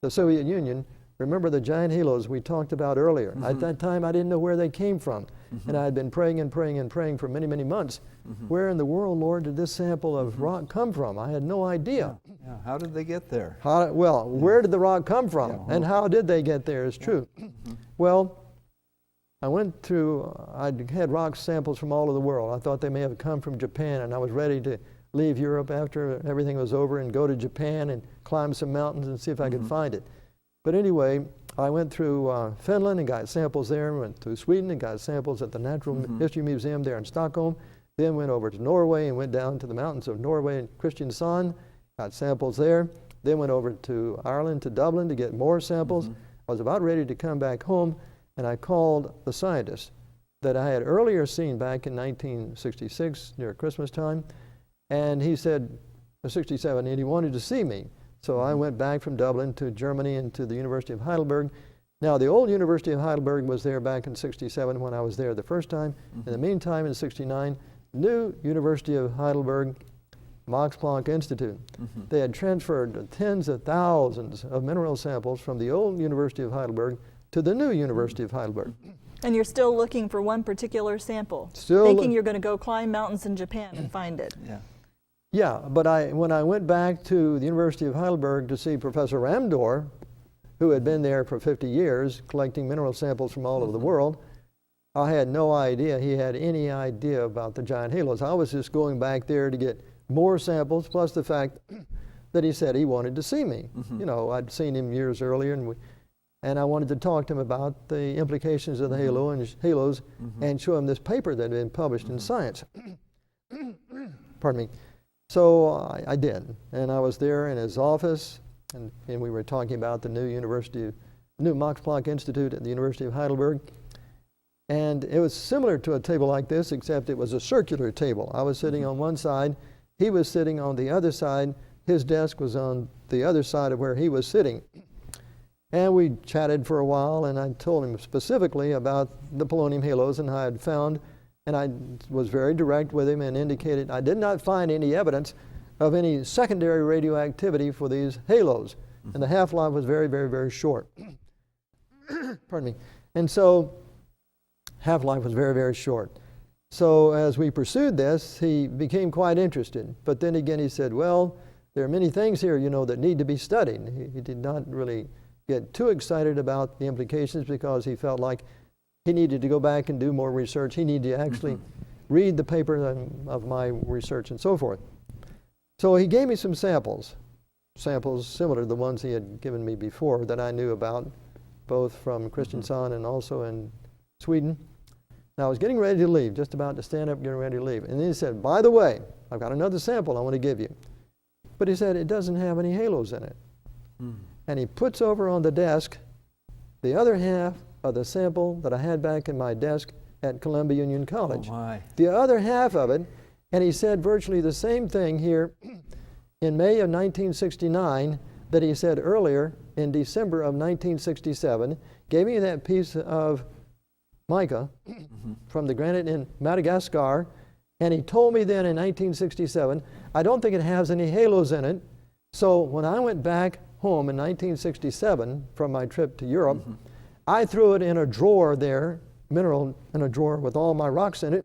the Soviet Union, remember the giant halos we talked about earlier. At that time I didn't know where they came from, and I had been praying and praying and praying for many, many months. Where in the world, Lord, did this sample of rock come from? I had no idea. Yeah. How did they get there? Where did the rock come from, and how did they get there is true. Well, I went through, I had rock samples from all over the world. I thought they may have come from Japan, and I was ready to leave Europe after everything was over and go to Japan and climb some mountains and see if I could find it. But anyway, I went through Finland and got samples there, and went through Sweden and got samples at the Natural History Museum there in Stockholm, then went over to Norway and went down to the mountains of Norway and Kristiansand, got samples there, then went over to Ireland, to Dublin to get more samples. I was about ready to come back home, and I called the scientist that I had earlier seen back in 1966 near Christmas time, and he said, 67, and he wanted to see me. So I went back from Dublin to Germany and to the University of Heidelberg. Now the old University of Heidelberg was there back in 67 when I was there the first time. In the meantime, in 69, new University of Heidelberg, Max Planck Institute. They had transferred tens of thousands of mineral samples from the old University of Heidelberg to the new University of Heidelberg. And you're still looking for one particular sample, Still thinking you're going to go climb mountains in Japan and find it. Yeah. Yeah, but when I went back to the University of Heidelberg to see Professor Ramdor, who had been there for 50 years collecting mineral samples from all over the world, I had no idea he had any idea about the giant halos. I was just going back there to get more samples, plus the fact that he said he wanted to see me. You know, I'd seen him years earlier, and I wanted to talk to him about the implications of the halos and show him this paper that had been published in Science. Pardon me. So I did, and I was there in his office, and we were talking about the new Max Planck Institute at the University of Heidelberg, and it was similar to a table like this, except it was a circular table. I was sitting on one side, he was sitting on the other side, his desk was on the other side of where he was sitting. And we chatted for a while, and I told him specifically about the polonium halos and how I had found, and I was very direct with him and indicated I did not find any evidence of any secondary radioactivity for these halos. And the half-life was very, very, very short. Pardon me. And so, half-life was very, very short. So as we pursued this, he became quite interested. But then again, he said, well, there are many things here, you know, that need to be studied. He did not really get too excited about the implications because he felt like he needed to go back and do more research. He needed to actually read the paper of my research and so forth. So he gave me some samples similar to the ones he had given me before that I knew about, both from Kristiansand and also in Sweden. Now I was getting ready to leave, just about to stand up, getting ready to leave. And then he said, by the way, I've got another sample I want to give you. But he said, it doesn't have any halos in it. And he puts over on the desk the other half of the sample that I had back in my desk at Columbia Union College. Oh my. The other half of it, and he said virtually the same thing here in May of 1969 that he said earlier in December of 1967, gave me that piece of mica from the granite in Madagascar, and he told me then in 1967, I don't think it has any halos in it. So when I went back home in 1967 from my trip to Europe, I threw it in a drawer there, mineral in a drawer with all my rocks in it,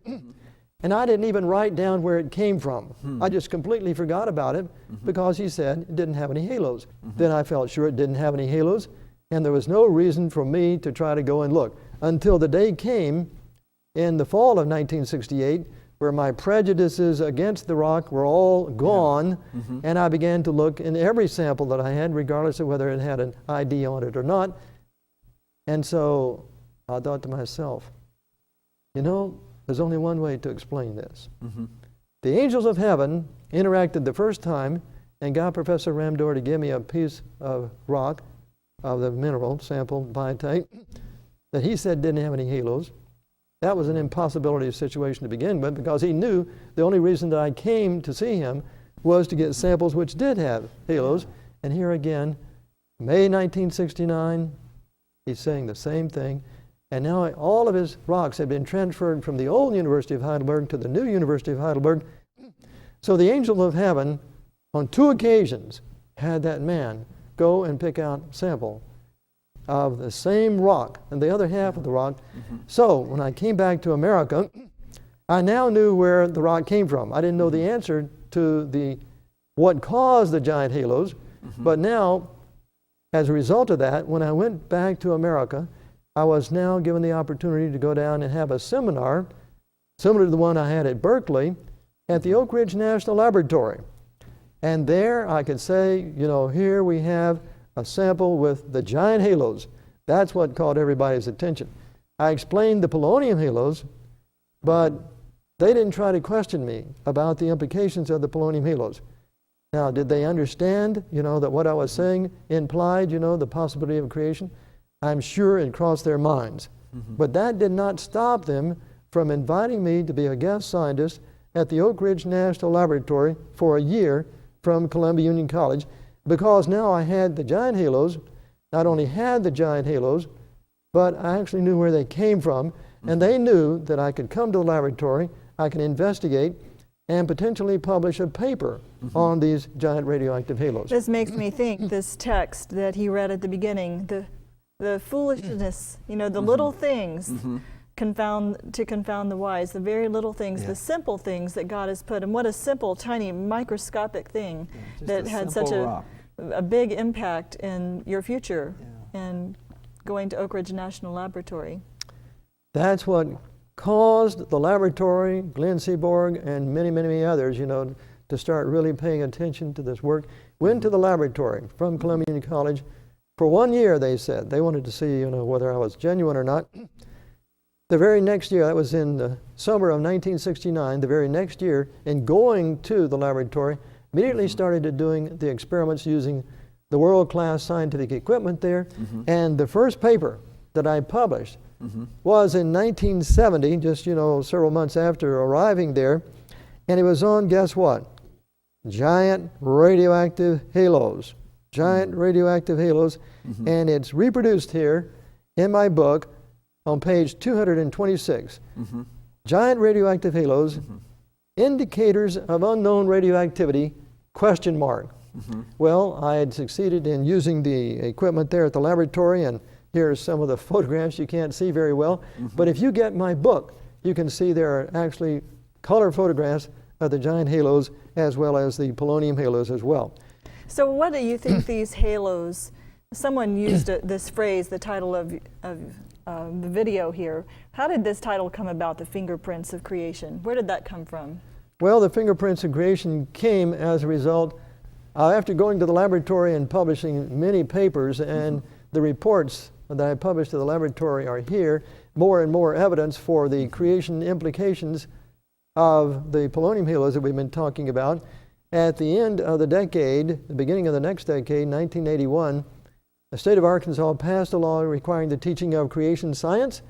and I didn't even write down where it came from. I just completely forgot about it because he said it didn't have any halos. Then I felt sure it didn't have any halos, and there was no reason for me to try to go and look until the day came in the fall of 1968 where my prejudices against the rock were all gone, and I began to look in every sample that I had, regardless of whether it had an ID on it or not. And so I thought to myself, you know, there's only one way to explain this. The angels of heaven interacted the first time and got Professor Ramdor to give me a piece of rock, of the mineral sample biotite, that he said didn't have any halos. That was an impossibility situation to begin with, because he knew the only reason that I came to see him was to get samples which did have halos. And here again, May 1969, he's saying the same thing. And now all of his rocks have been transferred from the old University of Heidelberg to the new University of Heidelberg. So the angel of heaven, on 2 occasions, had that man go and pick out a sample of the same rock and the other half of the rock. So when I came back to America, I now knew where the rock came from. I didn't know the answer to what caused the giant halos, but now, as a result of that, when I went back to America, I was now given the opportunity to go down and have a seminar similar to the one I had at Berkeley at the Oak Ridge National Laboratory. And there I could say, here we have a sample with the giant halos. That's what caught everybody's attention. I explained the polonium halos, but they didn't try to question me about the implications of the polonium halos. Now, did they understand, that what I was saying implied, the possibility of creation? I'm sure it crossed their minds. But that did not stop them from inviting me to be a guest scientist at the Oak Ridge National Laboratory for a year from Columbia Union College, because now I had the giant halos, not only had the giant halos, but I actually knew where they came from, and they knew that I could come to the laboratory, I could investigate, and potentially publish a paper on these giant radioactive halos. This makes me think, this text that he read at the beginning, the foolishness, the little things confound the wise, the very little things, the simple things that God has put. And what a simple, tiny, microscopic thing that had such a big impact in your future and going to Oak Ridge National Laboratory. That's what caused the laboratory, Glenn Seaborg, and many, many others, to start really paying attention to this work. Went to the laboratory from Columbia Union College. For 1 year, they said. They wanted to see, whether I was genuine or not. The very next year, that was in the summer of 1969, the very next year, in going to the laboratory, immediately started doing the experiments using the world-class scientific equipment there. And the first paper that I published was in 1970, just, several months after arriving there. And it was on, guess what? Giant radioactive halos. Giant radioactive halos. And it's reproduced here in my book on page 226. Giant radioactive halos, indicators of unknown radioactivity, ? Well, I had succeeded in using the equipment there at the laboratory, and here are some of the photographs you can't see very well. But if you get my book, you can see there are actually color photographs of the giant halos as well as the polonium halos as well. So what do you think these halos, someone used this phrase, the title of the video here. How did this title come about, The Fingerprints of Creation? Where did that come from? Well, the fingerprints of creation came as a result, after going to the laboratory and publishing many papers, and the reports that I published to the laboratory are here, more and more evidence for the creation implications of the polonium halos that we've been talking about. At the end of the decade, the beginning of the next decade, 1981, the state of Arkansas passed a law requiring the teaching of creation science.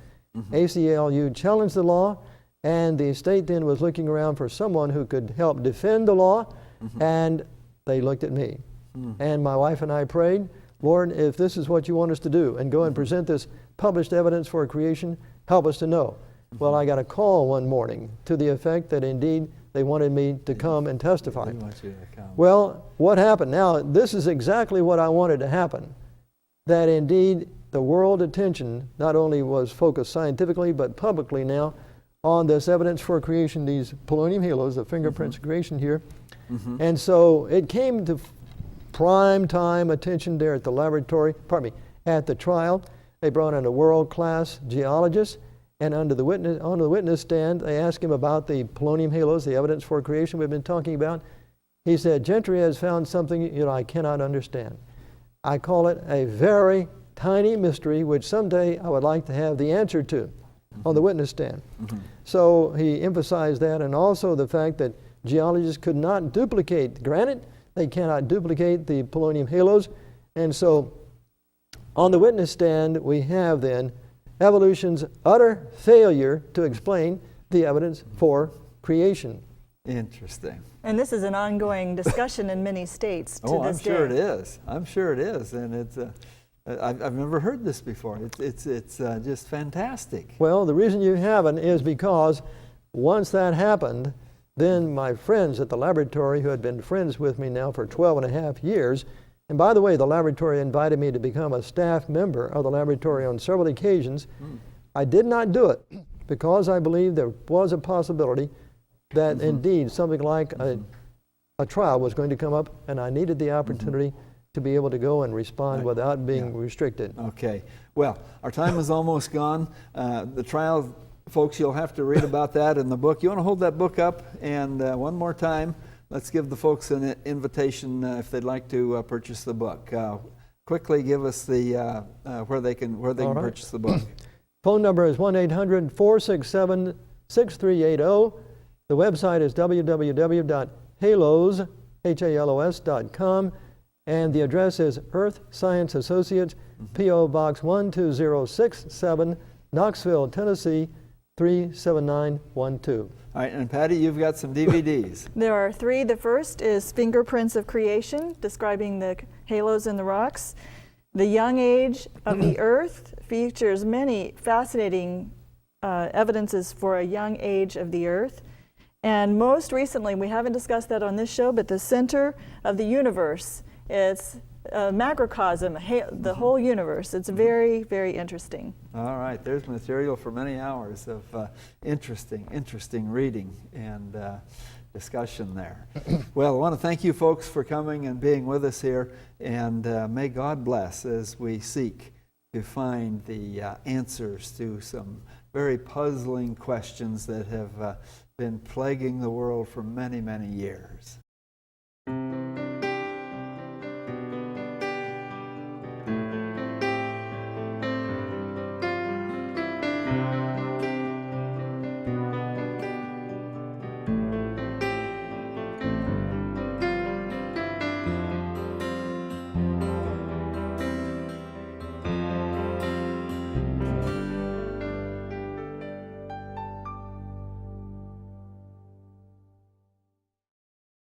ACLU challenged the law, and the state then was looking around for someone who could help defend the law, and they looked at me. And my wife and I prayed, Lord, if this is what you want us to do, and go and present this published evidence for creation, help us to know. Well, I got a call one morning to the effect that indeed they wanted me to come and testify. Well, what happened? Now, this is exactly what I wanted to happen. That indeed the world attention not only was focused scientifically but publicly now on this evidence for creation, these polonium halos, the fingerprints of creation here. And so it came to prime time attention there at the laboratory, at the trial. They brought in a world-class geologist, and on the witness stand, they asked him about the polonium halos, the evidence for creation we've been talking about. He said, Gentry has found something I cannot understand. I call it a very tiny mystery, which someday I would like to have the answer to on the witness stand. So he emphasized that, and also the fact that geologists could not duplicate granite. They cannot duplicate the polonium halos. And so on the witness stand, we have then evolution's utter failure to explain the evidence for creation. Interesting. And this is an ongoing discussion in many states to Oh, I'm this sure day. it is. I'm sure it is, and it's. I've never heard this before. It's just fantastic. Well, the reason you haven't is because once that happened, then my friends at the laboratory, who had been friends with me now for 12 and a half years, and by the way, the laboratory invited me to become a staff member of the laboratory on several occasions. I did not do it because I believed there was a possibility that indeed something like a trial was going to come up, and I needed the opportunity to be able to go and respond without being restricted. Okay. Well, our time is almost gone. The trial, folks, you'll have to read about that in the book. You want to hold that book up, and one more time, let's give the folks an invitation if they'd like to purchase the book. Quickly give us the where they can purchase the book. Phone number is 1-800-467-6380. The website is www.halos.com, and the address is Earth Science Associates, P.O. Box 12067, Knoxville, Tennessee 37912. All right, and Patty, you've got some DVDs. There are 3. The first is Fingerprints of Creation, describing the halos in the rocks. The Young Age of the Earth features many fascinating evidences for a young age of the Earth. And most recently, we haven't discussed that on this show, but the center of the universe. It's a macrocosm, the whole universe. It's very, very interesting. All right, there's material for many hours of interesting reading and discussion there. Well, I want to thank you folks for coming and being with us here, and may God bless as we seek to find the answers to some very puzzling questions that have been plaguing the world for many, many years.